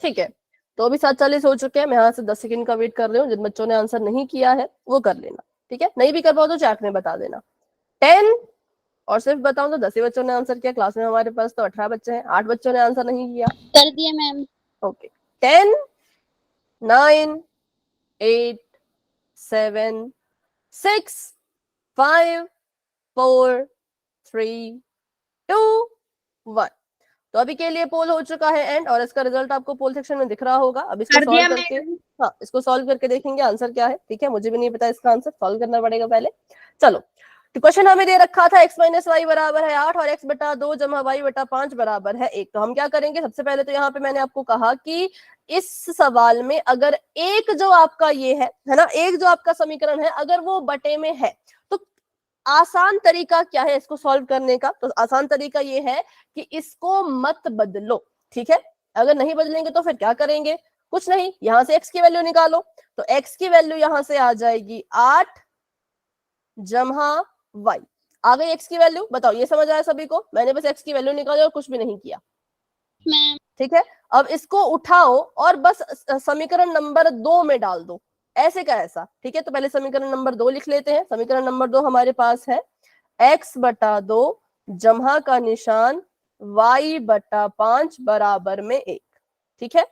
ठीक है, तो अभी 7:40 हो चुके हैं। मैं यहाँ से 10 सेकंड का वेट कर रही हूँ। जिन बच्चों ने आंसर नहीं किया है वो कर लेना, ठीक है। नहीं भी कर पाओ तो चैट में बता देना। 10, और सिर्फ बताऊं तो 10 ही बच्चों ने आंसर किया। क्लास में हमारे पास तो 18 बच्चे हैं, 8 बच्चों ने आंसर नहीं किया। कर दिया मैम। ओके, 10, 9, 8, 7, 6, 5, 4, 3 2 1। तो अभी के लिए पोल हो चुका है एंड, और इसका रिजल्ट आपको पोल सेक्शन में दिख रहा होगा। अब इसको कर दिया सॉल्व करके, हाँ इसको सॉल्व करके देखेंगे आंसर क्या है। ठीक है, मुझे भी नहीं पता इसका आंसर, सॉल्व करना पड़ेगा पहले। चलो, तो क्वेश्चन हमें दे रखा था x माइनस वाई बराबर है 8 और x बटा 2 जमा y बटा 5 बराबर है 1। तो हम क्या करेंगे, सबसे पहले तो यहाँ पे मैंने आपको कहा कि इस सवाल में अगर एक जो आपका ये है ना, एक जो आपका समीकरण है अगर वो बटे में है तो आसान तरीका क्या है इसको सॉल्व करने का। तो आसान तरीका ये है कि इसको मत बदलो। ठीक है, अगर नहीं बदलेंगे तो फिर क्या करेंगे, कुछ नहीं, यहां से x की वैल्यू निकालो। तो x की वैल्यू यहां से आ जाएगी 8 जमा y। आ गई x की वैल्यू, बताओ ये समझ आया सभी को? मैंने बस x की वैल्यू निकाली और कुछ भी नहीं किया। मैम ठीक है, अब इसको उठाओ और बस समीकरण नंबर 2 में डाल दो, ऐसे का ऐसा। ठीक है, तो पहले समीकरण नंबर 2 लिख लेते हैं। समीकरण नंबर 2 हमारे पास है x बटा 2 जमा का निशान y बटा 5 बराबर में 1। ठीक है,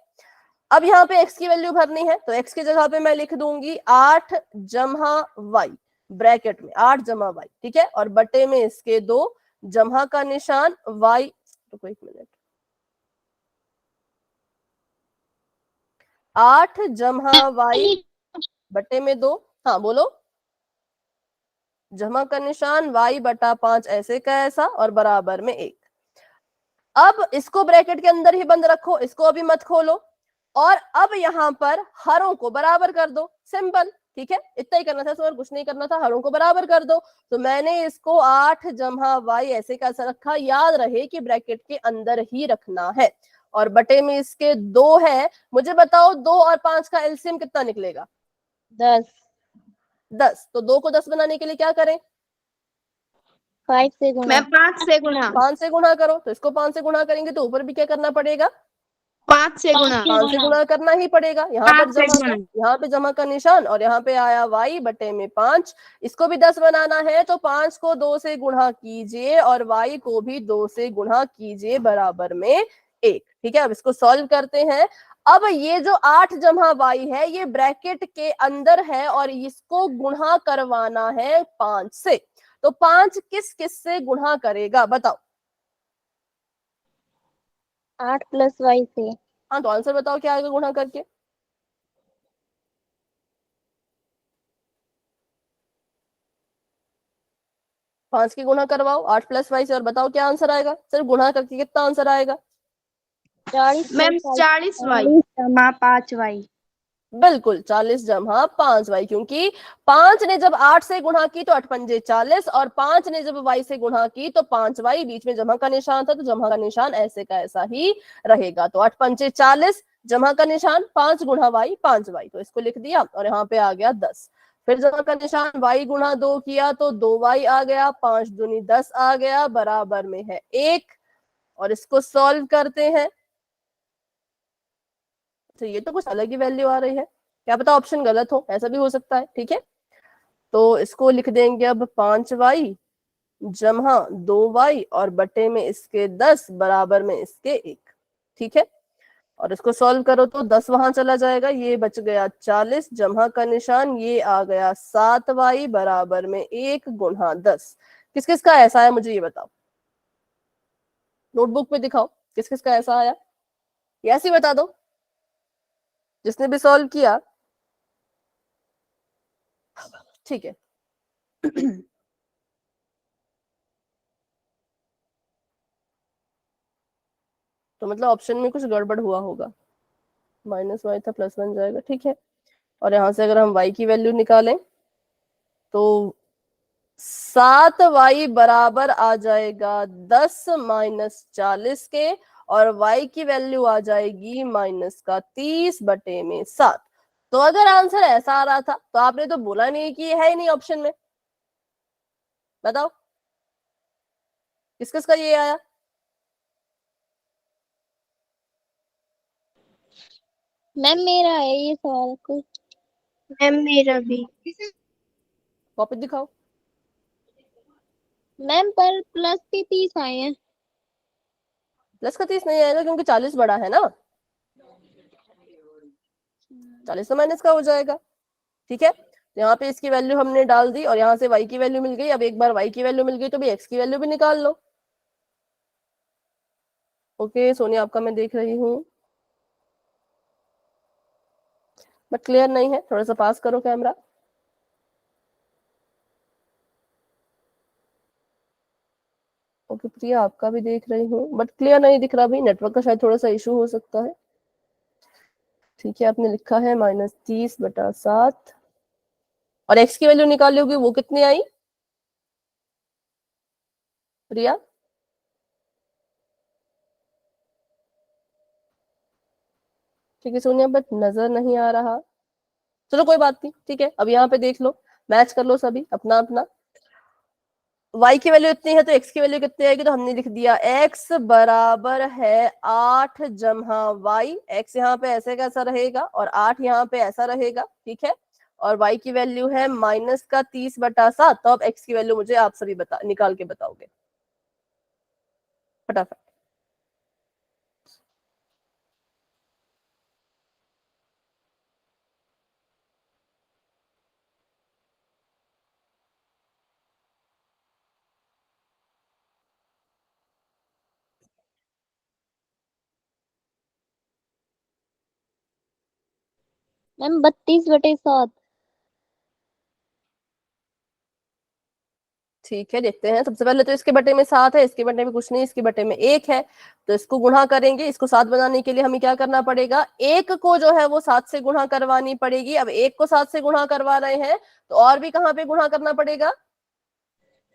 अब यहाँ पे x की वैल्यू भरनी है, तो x की जगह पे मैं लिख दूंगी 8 जमा y, ब्रैकेट में 8 जमा y। ठीक है, और बटे में इसके 2 जमा का निशान y, तो एक मिनट, 8 जमा y बटे में 2, हाँ बोलो, जमा का निशान y बटा 5 ऐसे का ऐसा और बराबर में 1। अब इसको ब्रैकेट के अंदर ही बंद रखो, इसको अभी मत खोलो, और अब यहाँ पर हरों को बराबर कर दो, सिंपल। ठीक है, इतना ही करना था, और कुछ नहीं करना था, हरों को बराबर कर दो। तो मैंने इसको 8 जमा y ऐसे कैसा रखा, याद रहे कि ब्रैकेट के अंदर ही रखना है, और बटे में इसके 2 है। मुझे बताओ 2 और 5 का एलसीएम कितना निकलेगा? 10। तो 2 को 10 बनाने के लिए क्या करें? 5 से गुणा। मैम 5 से गुणा। 5 से गुणा करो। तो इसको 5 से गुणा करेंगे तो ऊपर भी क्या करना पड़ेगा? 5 से गुणा। 5 से गुणा करना ही पड़ेगा। यहाँ पर 5 से जमा का, गुणा। यहाँ पे जमा का निशान, और यहाँ पे आया y बटे में 5। इसको भी 10 बनाना है तो 5 को 2 से गुणा कीजिए और y को भी 2 से गुणा कीजिए बराबर में 1। ठीक है, अब इसको सॉल्व करते हैं। अब ये जो 8 जमा y है ये ब्रैकेट के अंदर है और इसको गुणा करवाना है 5 से। तो 5 किस किस से गुणा करेगा बताओ? 8 प्लस y से। हाँ, तो आंसर बताओ क्या आएगा गुणा करके? पांच की गुणा करवाओ 8 प्लस वाई से और बताओ क्या आंसर आएगा। सिर्फ गुणा करके कितना आंसर आएगा? 40 मैम 40 वाई। जमा 5 वाई। बिल्कुल 40 जमा 5 वाई, क्योंकि 5 ने जब 8 से गुणा की तो 8 पंजे 40, और 5 ने जब वाई से गुणा की तो 5 वाई, बीच में जमा का निशान था तो जमा का निशान ऐसे का ऐसा ही रहेगा। तो 8 पंजे 40, जमा का निशान 5 गुणा वाई 5 वाई, तो इसको लिख दिया और यहाँ पे आ गया 10। फिर जमा का निशान वाई गुणा 2 किया तो 2 वाई आ गया, 5 दूनी 10 आ गया, बराबर में है 1। और इसको सॉल्व करते हैं तो ये तो कुछ अलग ही वैल्यू आ रही है, क्या पता ऑप्शन गलत हो, ऐसा भी हो सकता है। ठीक है, तो इसको लिख देंगे अब 5 वाई जमा 2 वाई और बटे में इसके 10 बराबर में इसके 1। ठीक है, और इसको सॉल्व करो तो 10 वहां चला जाएगा, ये बच गया 40, जमा का निशान ये आ गया 7 वाई बराबर में 1 गुणा 10। किस किस का ऐसा है मुझे ये बताओ, नोटबुक पे दिखाओ किस किस का ऐसा आया, ये ऐसे ही बता दो जिसने भी सॉल्व किया। ठीक है तो मतलब ऑप्शन में कुछ गड़बड़ हुआ होगा, माइनस वाई था प्लस बन जाएगा। ठीक है, और यहां से अगर हम y की वैल्यू निकालें तो 7 वाई बराबर आ जाएगा 10 माइनस 40 के, और y की वैल्यू आ जाएगी माइनस का 30 बटे में 7। तो अगर आंसर ऐसा आ रहा था तो आपने तो बोला नहीं कि है ही नहीं ऑप्शन में, बताओ किस किस का ये आया? मैम मेरा है ये सवाल कुछ। मैम मेरा भी। कॉपी दिखाओ। मैम पर प्लस के 30 आए हैं। प्लस का 30 नहीं आएगा क्योंकि 40 बड़ा है ना, 40 तो माइनस का हो जाएगा। ठीक है, तो यहाँ पे इसकी वैल्यू हमने डाल दी और यहाँ से y की वैल्यू मिल गई। अब एक बार y की वैल्यू मिल गई तो भी x की वैल्यू भी निकाल लो। ओके सोनिया, आपका मैं देख रही हूँ बट क्लियर नहीं है, थोड़ा सा पास करो कैमरा। ओके प्रिया, आपका भी देख रही हूँ बट क्लियर नहीं दिख रहा भाई, नेटवर्क का शायद थोड़ा सा इशू हो सकता है। ठीक है, आपने लिखा है -30/7 और x की वैल्यू निकाल लोगे, वो कितनी आई प्रिया? ठीक है सोनिया, बट नजर नहीं आ रहा। चलो कोई बात नहीं, ठीक है। अब यहाँ पे देख लो, मैच कर लो सभी अपना अपना। y की वैल्यू इतनी है तो x की वैल्यू कितनी आएगी, तो हमने लिख दिया x बराबर है 8 जमा y। x यहाँ पे ऐसे कैसा रहेगा और 8 यहाँ पे ऐसा रहेगा, ठीक है। और y की वैल्यू है -30/7। तो अब x की वैल्यू मुझे आप सभी निकाल के बताओगे फटाफट। मैम 32/7। ठीक है, देखते हैं। सबसे पहले तो इसके बटे में 7 है, इसके बटे में कुछ नहीं, इसके बटे में 1 है, तो इसको गुणा करेंगे। इसको 7 बनाने के लिए हमें क्या करना पड़ेगा, 1 को जो है वो 7 से गुणा करवानी पड़ेगी। अब 1 को 7 से गुणा करवा रहे हैं तो और भी कहाँ पे गुणा करना पड़ेगा,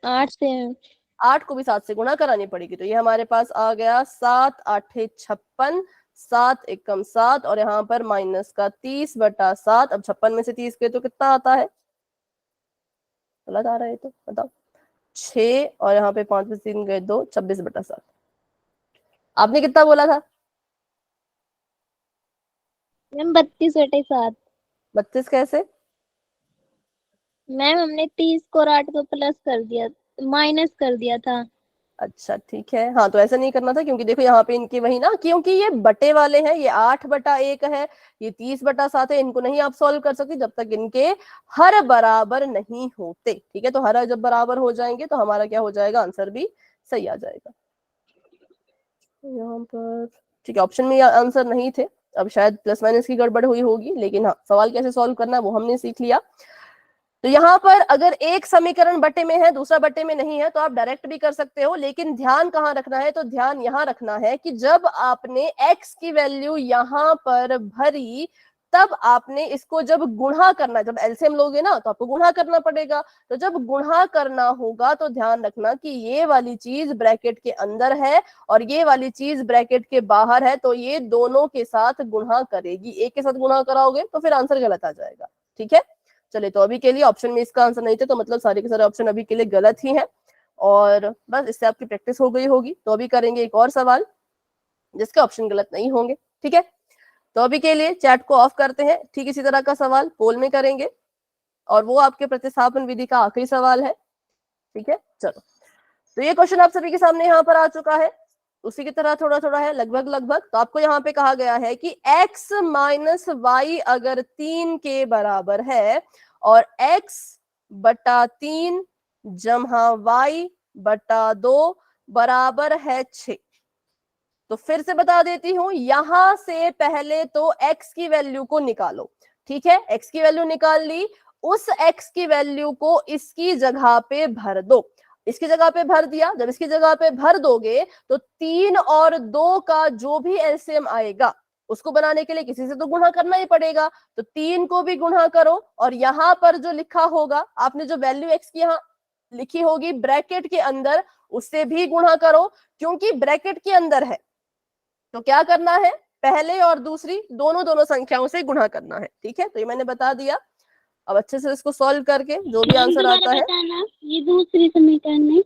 8 से। 8 को भी 7 से गुणा करानी पड़ेगी। तो ये हमारे पास आ गया 7 8 56, 7 एकम 7 और यहाँ पर -30/7। अब 56 में से 30 के तो कितना आता है, गलत आ रहा है तो बताओ। 6 और यहाँ पे 5 में 3 गए 2, 26/7। आपने कितना बोला था? मैम 32/7। 32 कैसे? मैम हमने 30 को और 8 को प्लस कर दिया, माइनस कर दिया था। अच्छा ठीक है, हाँ तो ऐसा नहीं करना था क्योंकि देखो यहाँ पे इनकी वही ना, क्योंकि ये बटे वाले हैं, ये 8/1 है, ये 30/7 है। इनको नहीं आप सॉल्व कर सकते जब तक इनके हर बराबर नहीं होते, ठीक है। तो हर जब बराबर हो जाएंगे तो हमारा क्या हो जाएगा, आंसर भी सही आ जाएगा। यहाँ पर ठीक है, ऑप्शन में आंसर नहीं थे, अब शायद प्लस माइनस की गड़बड़ हुई होगी, लेकिन हाँ सवाल कैसे सॉल्व करना है वो हमने सीख लिया। तो यहाँ पर अगर एक समीकरण बटे में है दूसरा बटे में नहीं है तो आप डायरेक्ट भी कर सकते हो, लेकिन ध्यान कहाँ रखना है, तो ध्यान यहाँ रखना है कि जब आपने x की वैल्यू यहाँ पर भरी तब आपने इसको जब गुणा करना, जब एलसीएम लोगे ना तो आपको गुणा करना पड़ेगा। तो जब गुणा करना होगा तो ध्यान रखना कि ये वाली चीज ब्रैकेट के अंदर है और ये वाली चीज ब्रैकेट के बाहर है, तो ये दोनों के साथ गुणा करेगी। एक के साथ गुणा कराओगे तो फिर आंसर गलत आ जाएगा, ठीक है। चलिए, तो अभी के लिए ऑप्शन में इसका आंसर नहीं थे, तो मतलब सारे के सारे ऑप्शन अभी के लिए गलत ही हैं और बस इससे आपकी प्रैक्टिस हो गई होगी। तो अभी करेंगे एक और सवाल जिसके ऑप्शन गलत नहीं होंगे, ठीक है। तो अभी के लिए चैट को ऑफ करते हैं। ठीक इसी तरह का सवाल पोल में करेंगे और वो आपके प्रतिस्थापन विधि का आखिरी सवाल है, ठीक है। चलो, तो ये क्वेश्चन आप सभी के सामने यहाँ पर आ चुका है, उसी की तरह थोड़ा थोड़ा है, लगभग लगभग। तो आपको यहाँ पे कहा गया है कि x - y अगर 3 के बराबर है और x/3 जमा y/2 बराबर है 6। तो फिर से बता देती हूं, यहां से पहले तो x की वैल्यू को निकालो, ठीक है। x की वैल्यू निकाल ली, उस x की वैल्यू को इसकी जगह पे भर दो। इसकी जगह पे भर दिया, जब इसकी जगह पे भर दोगे तो 3 और 2 का जो भी एलसीएम आएगा उसको बनाने के लिए किसी से तो गुणा करना ही पड़ेगा। तो 3 को भी गुणा करो और यहाँ पर जो लिखा होगा, आपने जो वैल्यू x की यहाँ लिखी होगी ब्रैकेट के अंदर, उससे भी गुणा करो। क्योंकि ब्रैकेट के अंदर है तो क्या करना है, पहले और दूसरी दोनों संख्याओं से गुणा करना है, ठीक है। तो ये मैंने बता दिया। अब अच्छे से इसको सॉल्व करके जो भी आंसर आता है, ये दूसरी समीकरण में।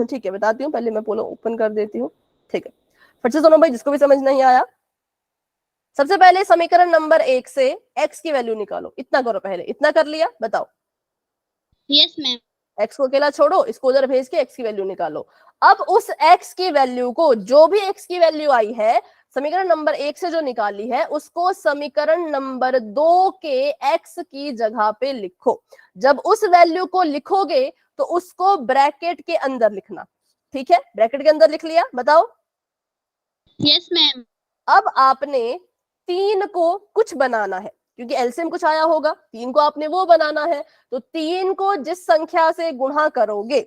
ठीक है बताती हूँ, पहले मैं पोलो ओपन कर देती हूँ, ठीक है। फिर से सुनो भाई, जिसको भी समझ नहीं आया, सबसे पहले समीकरण नंबर 1 से x की वैल्यू निकालो। इतना करो, पहले इतना कर लिया, बताओ। Yes ma'am. x को अकेला छोड़ो, इसको उधर भेज के x की वैल्यू निकालो। अब उस x की वैल्यू को, जो भी x की वैल्यू आई है, समीकरण नंबर 1 से जो निकाली है उसको समीकरण नंबर 2 के x की जगह पे लिखो। जब उस वैल्यू को लिखोगे तो उसको ब्रैकेट के अंदर लिखना, ठीक है? ब्रैकेट के अंदर लिख लिया, बताओ। Yes ma'am. अब आपने 3 को कुछ बनाना है, क्योंकि एलसीएम कुछ आया होगा, 3 को आपने वो बनाना है। तो 3 को जिस संख्या से गुणा करोगे,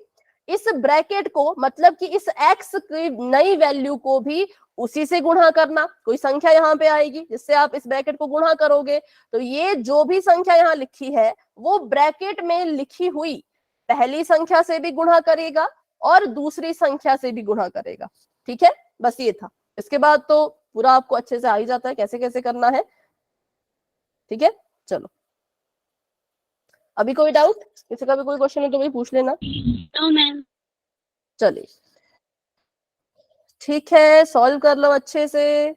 इस ब्रैकेट को मतलब कि इस x की नई वैल्यू को भी उसी से गुणा करना। कोई संख्या यहाँ पे आएगी जिससे आप इस ब्रैकेट को गुणा करोगे, तो ये जो भी संख्या यहाँ लिखी है वो ब्रैकेट में लिखी हुई पहली संख्या से भी गुणा करेगा और दूसरी संख्या से भी गुणा करेगा, ठीक है? बस ये था। इसके बाद तो पूरा आपको अच्छे से आ ही जाता है कैसे कैसे करना है, ठीक है? चलो, अभी कोई डाउट, किसी का भी कोई क्वेश्चन है तो भी पूछ लेना। No ma'am. चलिए, ठीक है, सॉल्व कर लो अच्छे से।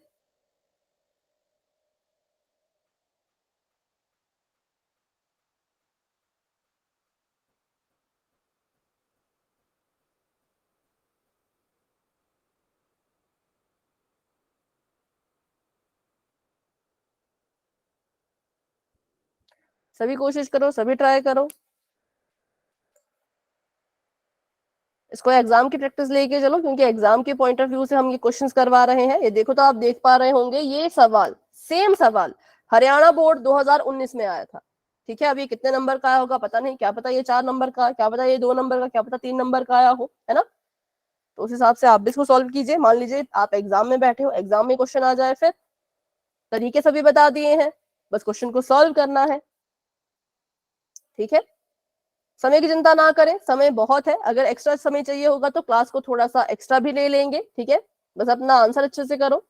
सभी कोशिश करो, सभी ट्राई करो। इसको एग्जाम की प्रैक्टिस लेके चलो, क्योंकि एग्जाम के पॉइंट ऑफ व्यू से हम ये क्वेश्चंस करवा रहे हैं। ये देखो, तो आप देख पा रहे होंगे ये सवाल, सेम सवाल हरियाणा बोर्ड 2019 में आया था, ठीक है? अभी कितने नंबर का आया होगा पता नहीं, क्या पता ये 4 नंबर का, क्या पता ये 2 नंबर का, क्या पता 3 नंबर का आया हो, है ना? तो उस हिसाब से आप भी इसको सॉल्व कीजिए। मान लीजिए आप एग्जाम में बैठे हो, एग्जाम में क्वेश्चन आ जाए, फिर तरीके सभी बता दिए हैं, बस क्वेश्चन को सॉल्व करना है, ठीक है? समय की चिंता ना करें, समय बहुत है। अगर एक्स्ट्रा समय चाहिए होगा तो क्लास को थोड़ा सा एक्स्ट्रा भी ले लेंगे, ठीक है? बस अपना आंसर अच्छे से करो।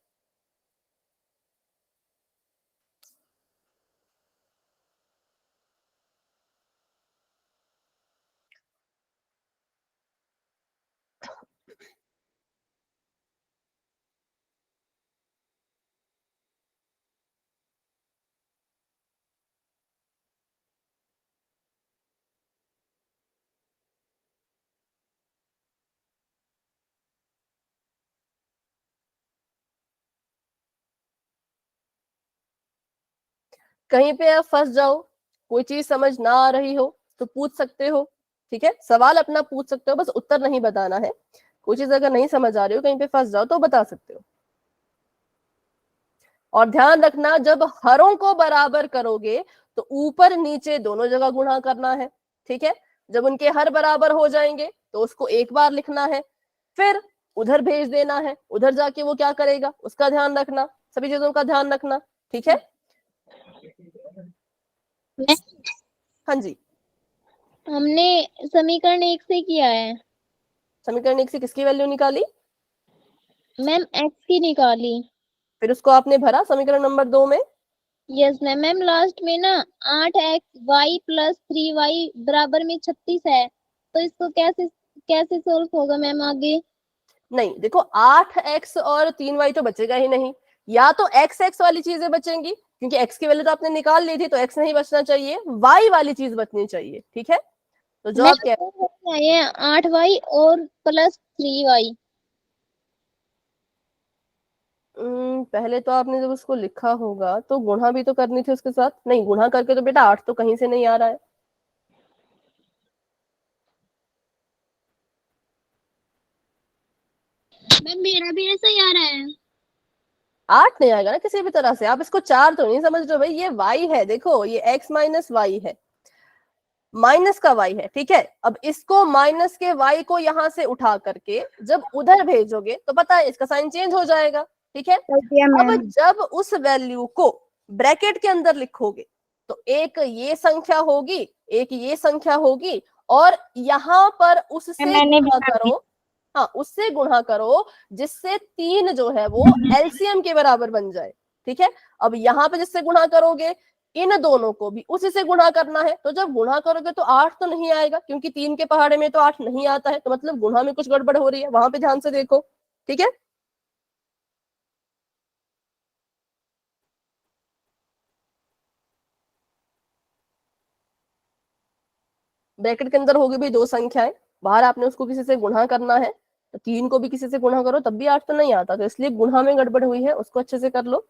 कहीं पे आप फंस जाओ, कोई चीज समझ ना आ रही हो तो पूछ सकते हो, ठीक है? सवाल अपना पूछ सकते हो, बस उत्तर नहीं बताना है। कोई चीज अगर नहीं समझ आ रही हो, कहीं पे फंस जाओ तो बता सकते हो। और ध्यान रखना, जब हरों को बराबर करोगे तो ऊपर नीचे दोनों जगह गुणा करना है, ठीक है? जब उनके हर बराबर हो जाएंगे तो उसको एक बार लिखना है, फिर उधर भेज देना है, उधर जाके वो क्या करेगा उसका ध्यान रखना, सभी चीजों का ध्यान रखना, ठीक है? हाँ जी। हमने समीकरण 1 से किया है समीकरण 1 से किसकी वैल्यू निकाली? मैम, x की निकाली। फिर उसको आपने भरा समीकरण नंबर 2 में। Yes ma'am. मैम लास्ट में ना 8xy प्लस 3y बराबर में 36 है, तो इसको कैसे कैसे सोल्व होगा मैम आगे? नहीं, देखो 8x और 3y तो बचेगा ही नहीं, या तो x x वाली चीजें बचेंगी, क्योंकि x की वैल्यू तो आपने निकाल ली थी, तो x नहीं बचना चाहिए, y वाली चीज बचनी चाहिए, ठीक है? तो जो आप कह 8y और प्लस 3y। पहले तो आपने जब उसको लिखा होगा तो गुणा भी तो करनी थी उसके साथ। नहीं, गुणा करके तो बेटा 8 तो कहीं से नहीं आ रहा है। मैम मेरा भी ऐसा ही आ रहा है। 8 नहीं आएगा ना किसी भी तरह से। आप इसको 4 तो नहीं समझ रहे हो भाई, ये y है, देखो ये x माइनस वाई है, माइनस का y है, ठीक है? अब इसको माइनस के y को यहां से उठा करके जब उधर भेजोगे तो पता है इसका साइन चेंज हो जाएगा, ठीक है? अब जब उस वैल्यू को ब्रैकेट के अंदर लिखोगे तो एक ये संख्या होगी, एक ये संख्या होगी, और यहां पर उससे गुणा करो, हाँ उससे गुणा करो, जिससे 3 जो है वो एलसीएम के बराबर बन जाए, ठीक है? अब यहाँ पे जिससे गुणा करोगे इन दोनों को भी उसी से गुणा करना है, तो जब गुणा करोगे तो 8 तो नहीं आएगा, क्योंकि 3 के पहाड़े में तो 8 नहीं आता है, तो मतलब गुणा में कुछ गड़बड़ हो रही है, वहां पे ध्यान से देखो, ठीक है? ब्रैकेट के अंदर होगी भी 2 संख्याएं, बाहर आपने उसको किसी से गुणा करना है, तो 3 को भी किसी से गुणा करो तब भी 8 तो नहीं आता, तो इसलिए गुणा में गड़बड़ हुई है, उसको अच्छे से कर लो।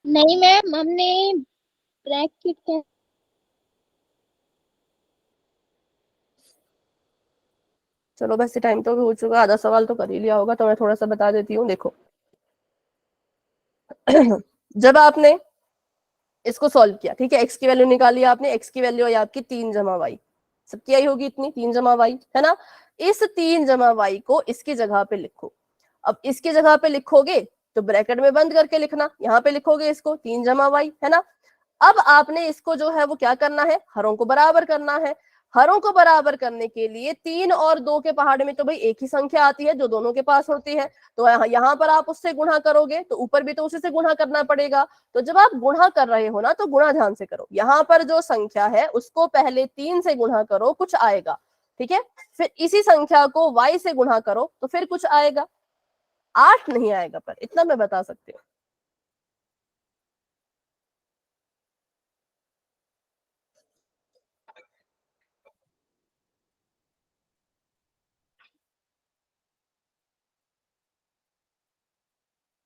नहीं मैम, हमने ब्रैकेट के चलो वैसे टाइम तो हो चुका, आधा सवाल तो कर ही लिया होगा, तो मैं थोड़ा सा बता देती हूँ। देखो जब आपने इसको सॉल्व किया, ठीक है, एक्स की वैल्यू निकाली आपने, एक्स की वैल्यू आई आपकी 3 जमा वाई, सबकी आई होगी इतनी, 3 जमा वाई, है ना। इस 3 जमा वाई को इसकी जगह पे लिखो। अब इसकी जगह पे लिखोगे तो ब्रैकेट में बंद करके लिखना, यहाँ पे लिखोगे इसको 3 जमा वाई, है ना। अब आपने इसको जो है वो क्या करना है, हरों को बराबर करना है। हरों को बराबर करने के लिए 3 और 2 के पहाड़ में तो भाई एक ही संख्या आती है जो दोनों के पास होती है, तो यहाँ पर आप उससे गुणा करोगे तो ऊपर भी तो उसी से गुणा करना पड़ेगा। तो जब आप गुणा कर रहे हो ना, तो गुणा ध्यान से करो, यहाँ पर जो संख्या है उसको पहले 3 से गुणा करो, कुछ आएगा, ठीक है। फिर इसी संख्या को y से गुणा करो तो फिर कुछ आएगा, 8 नहीं आएगा, पर इतना मैं बता सकती हूँ।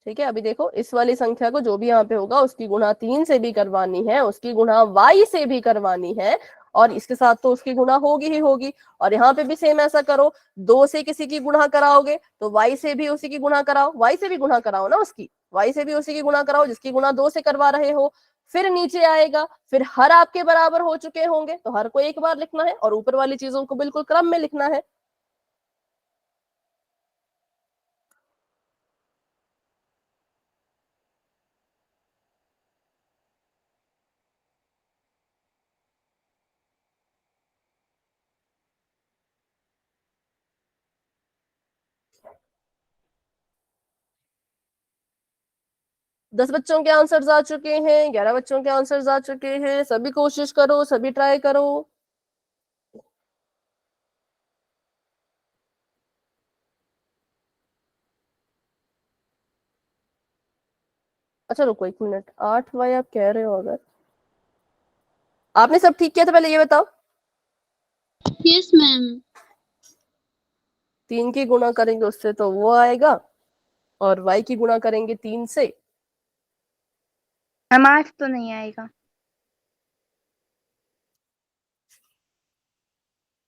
ठीक है, अभी देखो इस वाली संख्या को जो भी यहाँ पे होगा उसकी गुणा 3 से भी करवानी है, उसकी गुणा y से भी करवानी है, और इसके साथ तो उसकी गुणा होगी ही होगी। और यहाँ पे भी सेम ऐसा करो, 2 से किसी की गुणा कराओगे तो y से भी उसी की गुणा कराओ, y से भी गुणा कराओ ना उसकी, y से भी उसी की गुणा कराओ जिसकी गुणा 2 से करवा रहे हो। फिर नीचे आएगा, फिर हर आपके बराबर हो चुके होंगे तो हर को एक बार लिखना है, और ऊपर वाली चीजों को बिल्कुल क्रम में लिखना है। 10 बच्चों के आंसर्स आ चुके हैं, 11 बच्चों के आंसर्स आ चुके हैं, सभी कोशिश करो, सभी ट्राई करो। अच्छा रुको 1 मिनट, 8y आप कह रहे हो, अगर आपने सब ठीक किया तो पहले ये बताओ, यस मैम। 3 की गुणा करेंगे उससे तो वो आएगा, और y की गुणा करेंगे 3 से, हम 8 तो नहीं आएगा।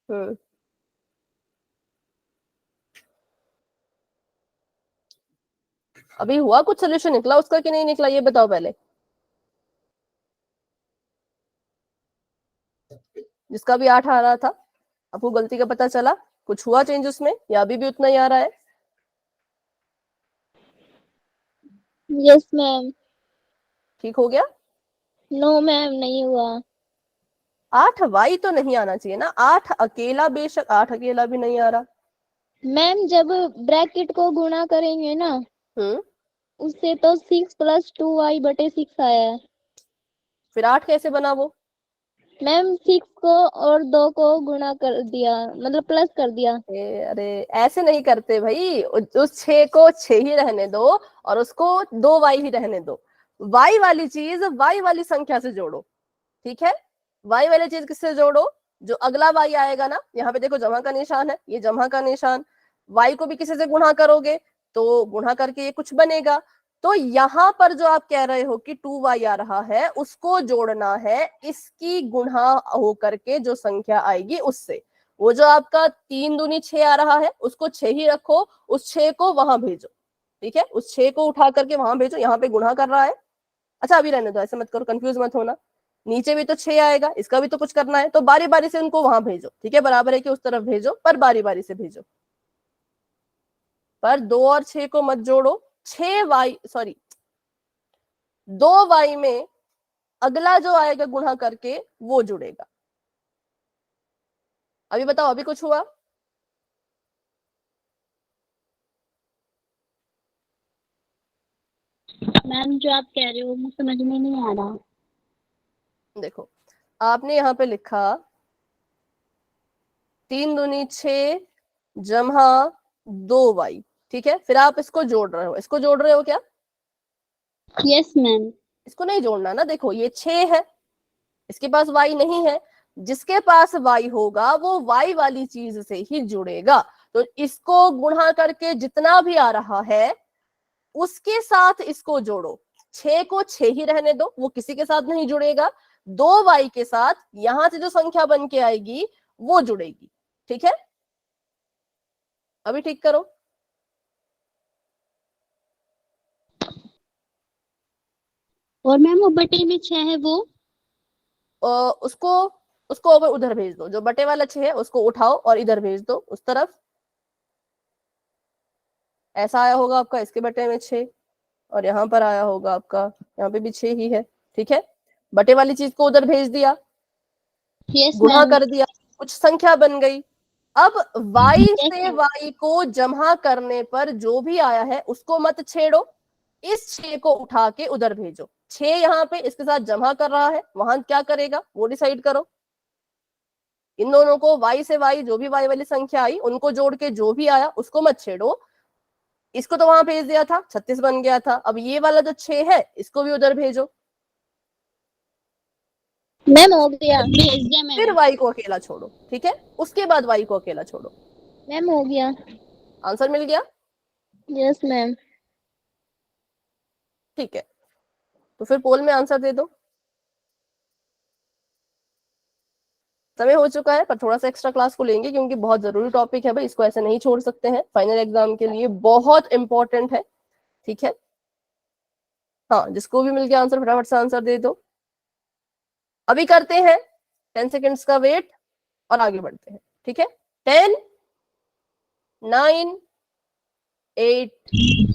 हम्म अभी हुआ कुछ, सोल्यूशन निकला उसका कि नहीं निकला, ये बताओ पहले। जिसका भी 8 आ रहा था, आपको गलती का पता चला, कुछ हुआ चेंज उसमें, या अभी भी उतना ही आ रहा है? Yes ma'am. ठीक हो गया? नो मैम, नहीं हुआ। 8y तो नहीं आना चाहिए ना, 8 अकेला, बेशक 8 अकेला भी नहीं आ रहा। मैम जब ब्रैकेट को गुणा करेंगे ना, हम्म उससे तो 6 + 2y/6 आया है। फिर 8 कैसे बना वो? मैम 6 को और 2 को गुणा कर दिया, मतलब प्लस कर दिया। अरे ऐसे नहीं करते भाई, उस 6 को 6 ही रहने दो और उसको 2y ही रहने दो। y वाली चीज y वाली संख्या से जोड़ो, ठीक है। y वाली चीज किससे जोड़ो, जो अगला y आएगा ना, यहाँ पे देखो जमा का निशान है, ये जमा का निशान, y को भी किसी से गुणा करोगे तो गुणा करके ये कुछ बनेगा। तो यहाँ पर जो आप कह रहे हो कि 2y आ रहा है, उसको जोड़ना है इसकी गुणा होकर के जो संख्या आएगी उससे। वो जो आपका 3 दूनी 6 आ रहा है उसको 6 ही रखो, उस 6 को वहां भेजो, ठीक है, उस 6 को उठा करके वहां भेजो, यहाँ पे गुणा कर रहा है। अच्छा अभी रहने दो, ऐसे मत करो, कंफ्यूज मत होना, नीचे भी तो 6 आएगा, इसका भी तो कुछ करना है, तो बारी बारी से उनको वहां भेजो, ठीक है, बराबर है कि उस तरफ भेजो, पर बारी बारी से भेजो। पर 2 और 6 को मत जोड़ो, 2y में अगला जो आएगा गुणा करके वो जुड़ेगा। अभी बताओ, अभी कुछ हुआ? मैम जो आप कह रहे हो मुझे समझ में नहीं आ रहा। देखो आपने यहाँ पे लिखा 3 दूनी 6 जमा 2y, ठीक है, फिर आप इसको जोड़ रहे हो, इसको जोड़ रहे हो क्या? Yes ma'am. इसको नहीं जोड़ना ना, देखो ये 6 है, इसके पास y नहीं है, जिसके पास y होगा वो y वाली चीज से ही जुड़ेगा। तो इसको गुणा करके जितना भी आ रहा है उसके साथ इसको जोड़ो। 6 को 6 ही रहने दो, वो किसी के साथ नहीं जुड़ेगा। 2y के साथ यहां से जो संख्या बन के आएगी वो जुड़ेगी। ठीक है, अभी ठीक करो। और मैम वो बटे में 6 है वो उसको उसको अगर उधर भेज दो, जो बटे वाला 6 है उसको उठाओ और इधर भेज दो उस तरफ। ऐसा आया होगा आपका, इसके बटे में 6, और यहाँ पर आया होगा आपका, यहाँ पे भी 6 ही है। ठीक है, बटे वाली चीज को उधर भेज दिया, यस गुणा मैम कर दिया, कुछ संख्या बन गई। अब y Yes, से ma'am. y को जमा करने पर जो भी आया है उसको मत छेड़ो, इस 6 को उठा के उधर भेजो। 6 यहाँ पे इसके साथ जमा कर रहा है, वहां क्या करेगा वो डिसाइड करो। इन दोनों को y से y, जो भी y वाली संख्या आई उनको जोड़ के जो भी आया उसको मत छेड़ो। इसको तो वहां भेज दिया था, 36 बन गया था। अब ये वाला जो 6 है इसको भी उधर भेजो। मैम हो गया, भेज दिया फिर मैंने। y को अकेला छोड़ो। ठीक है, उसके बाद y को अकेला छोड़ो। मैम हो गया। आंसर मिल गया। Yes ma'am. ठीक है, तो फिर पोल में आंसर दे दो। समय हो चुका है, पर थोड़ा सा एक्स्ट्रा क्लास को लेंगे क्योंकि बहुत जरूरी टॉपिक है भाई, इसको ऐसे नहीं छोड़ सकते हैं, फाइनल एग्जाम के लिए बहुत इंपॉर्टेंट है। ठीक है, हाँ, जिसको भी मिल गया आंसर फटाफट से आंसर दे दो। अभी करते हैं 10 सेकेंड्स का वेट और आगे बढ़ते हैं। ठीक है, 10, 9, 8,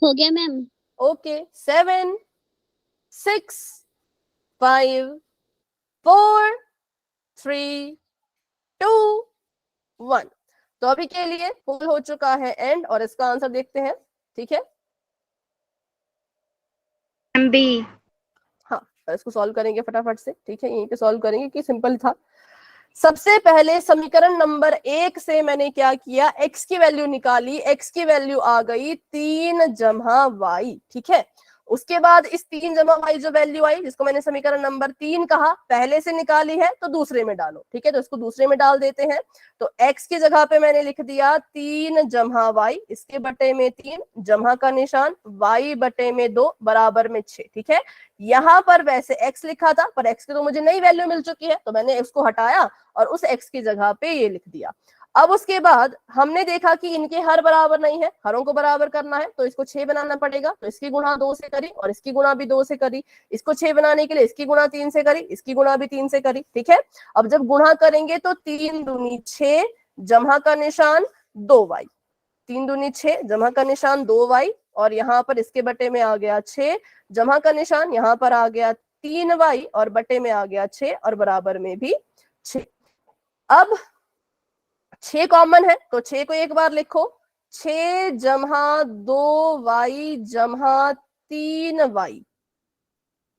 हो गया मैम। ओके, 7, 6, 5, 4, 3, 2, 1। तो अभी के लिए पोल हो चुका है एंड, और इसका आंसर देखते हैं। ठीक है, मैम बी। हाँ, इसको सॉल्व करेंगे फटाफट से। ठीक है, यहीं पे सॉल्व करेंगे कि सिंपल था। सबसे पहले समीकरण नंबर 1 से मैंने क्या किया, x की वैल्यू निकाली। x की वैल्यू आ गई 3 जमा y। ठीक है, उसके बाद इस 3 जमा y जो वैल्यू आई, जिसको मैंने समीकरण नंबर 3 कहा, पहले से निकाली है तो दूसरे में डालो। ठीक है, तो इसको दूसरे में डाल देते हैं। तो x की जगह पे मैंने लिख दिया 3 जमा y, इसके बटे में 3, जमा का निशान, y बटे में 2 बराबर में 6। ठीक है, यहाँ पर वैसे x लिखा था, पर x की तो मुझे नई वैल्यू मिल चुकी है, तो मैंने इसको हटाया और उस x की जगह पे ये लिख दिया। अब उसके बाद हमने देखा कि इनके हर बराबर नहीं है, हरों को बराबर करना है तो इसको 6 बनाना पड़ेगा। तो इसकी गुणा 2 से करी और इसकी गुणा भी 2 से करी। इसको 6 बनाने के लिए इसकी गुणा 3 से करी, इसकी गुणा भी 3 से करी। ठीक है, अब जब गुणा करेंगे तो 3 दूनी 6, जमा का निशान 2y, 3 दूनी 6, जमा का निशान 2y, और यहाँ पर इसके बटे में आ गया 6, जमा का निशान यहाँ पर आ गया 3y, और बटे में आ गया 6, और बराबर में भी 6। अब 6 कॉमन है तो 6 को एक बार लिखो, 6 जमा 2y जमा 3y।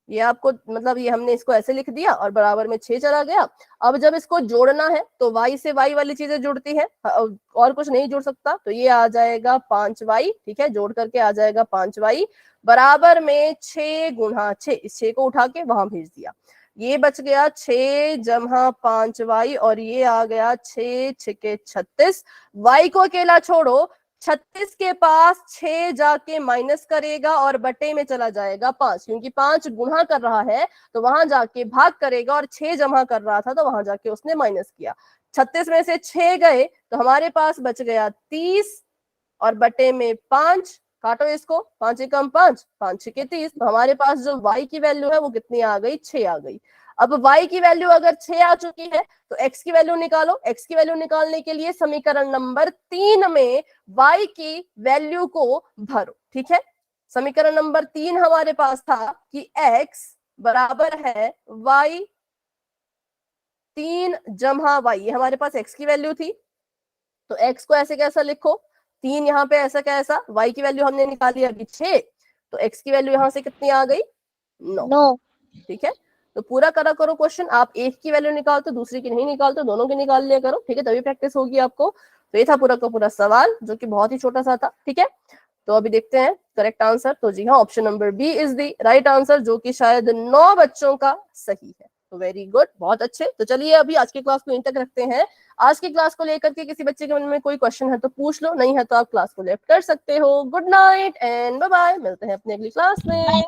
ये आपको मतलब ये हमने इसको ऐसे लिख दिया और बराबर में 6 चला गया। अब जब इसको जोड़ना है तो y से y वाली चीजें जुड़ती है और कुछ नहीं जुड़ सकता, तो ये आ जाएगा 5y। ठीक है, जोड़ करके आ जाएगा 5y बराबर में 6 गुणा 6। इस 6 को उठा के वहां भेज दिया, ये बच गया 6 जमा 5y, और ये आ गया 6 6 36। y को अकेला छोड़ो, 36 के पास 6 जाके माइनस करेगा और बटे में चला जाएगा 5, क्योंकि 5 गुणा कर रहा है तो वहां जाके भाग करेगा, और 6 जमा कर रहा था तो वहां जाके उसने माइनस किया। 36 में से 6 गए तो हमारे पास बच गया 30, और बटे में 5, काटो इसको, 5 एकम 5, 5 छके 30। तो हमारे पास जो y की वैल्यू है वो कितनी आ गई, 6 आ गई। अब y की वैल्यू अगर 6 आ चुकी है तो x की वैल्यू निकालो। x की वैल्यू निकालने के लिए समीकरण नंबर 3 में y की वैल्यू को भरो। ठीक है, समीकरण नंबर 3 हमारे पास था कि x बराबर है y 3 जमा y, ये हमारे पास x की वैल्यू थी। तो x को ऐसे कैसा लिखो, 3 यहाँ पे ऐसा कैसा, y की वैल्यू हमने निकाली अभी 6, तो x की वैल्यू यहाँ से कितनी आ गई, 9। ठीक है, तो पूरा करा करो क्वेश्चन। आप एक की वैल्यू निकालते दूसरी की नहीं निकालते, दोनों की निकाल लिया करो। ठीक है, तभी प्रैक्टिस होगी आपको। तो ये था पूरा का पूरा सवाल, जो कि बहुत ही छोटा सा था। ठीक है, तो अभी देखते हैं करेक्ट आंसर। तो जी हाँ, option number B is the right answer, जो कि शायद 9 बच्चों का सही है। तो वेरी गुड, बहुत अच्छे। तो चलिए अभी आज की क्लास को यहीं तक रखते हैं। आज की क्लास को लेकर के किसी बच्चे के मन में कोई क्वेश्चन है तो पूछ लो, नहीं है तो आप क्लास को लेफ्ट कर सकते हो। Good night and bye bye, मिलते हैं अपनी अगली क्लास में।